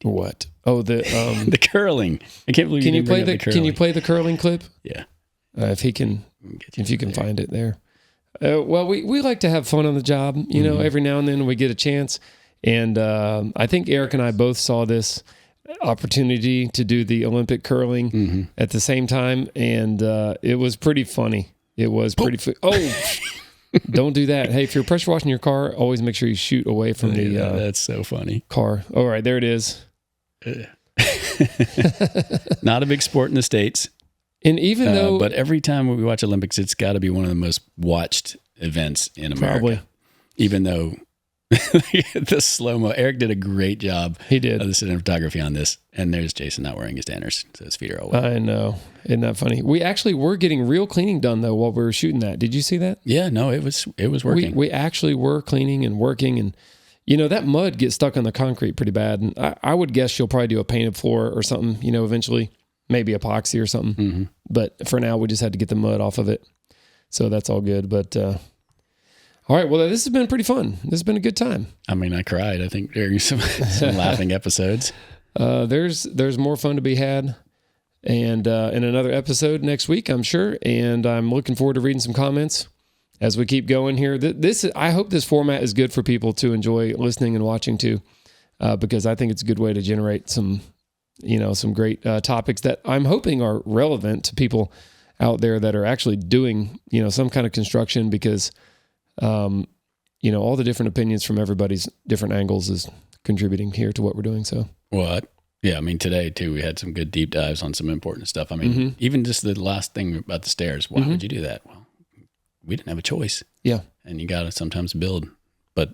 What? Oh, the the curling. I can't believe can you didn't play bring the up curling. can you play the curling clip? Yeah. If you can find it there. Well, we like to have fun on the job. You know, every now and then we get a chance. And I think Eric and I both saw this opportunity to do the Olympic curling at the same time. And it was pretty funny. It was pretty don't do that. Hey, if you're pressure washing your car, always make sure you shoot away from the that's so funny. car. All right, there it is. Not a big sport in the States. And even though... but every time we watch Olympics, it's got to be one of the most watched events in America. Probably. Even though the slow-mo... Eric did a great job. He did. Of the cinematography on this. And there's Jason not wearing his tanners, so his feet are all wet. I know. Isn't that funny? We actually were getting real cleaning done, though, while we were shooting that. Did you see that? Yeah, no, it was working. We actually were cleaning and working, and you know, that mud gets stuck on the concrete pretty bad. And I would guess she'll probably do a painted floor or something, you know, eventually. Maybe epoxy or something. But for now, we just had to get the mud off of it. So that's all good. But all right, well, this has been pretty fun. This has been a good time. I mean, I cried, I think, during some laughing episodes. There's more fun to be had. And in another episode next week, I'm sure. And I'm looking forward to reading some comments as we keep going here. I hope this format is good for people to enjoy listening and watching too, because I think it's a good way to generate some great topics that I'm hoping are relevant to people out there that are actually doing, you know, some kind of construction, because, all the different opinions from everybody's different angles is contributing here to what we're doing. So what? Yeah, I mean, today, too, we had some good deep dives on some important stuff. I mean, even just the last thing about the stairs, why would you do that? Well, we didn't have a choice. Yeah. And you got to sometimes build. But,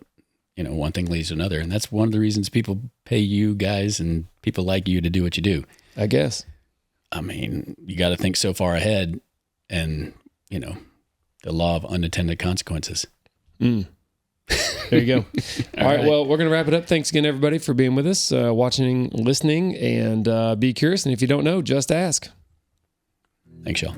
you know, one thing leads to another. And that's one of the reasons people pay you guys and people like you to do what you do. I guess. I mean, you got to think so far ahead and, you know, the law of unintended consequences. There you go. All right. Well, we're going to wrap it up. Thanks again, everybody, for being with us, watching, listening, and be curious. And if you don't know, just ask. Thanks, y'all.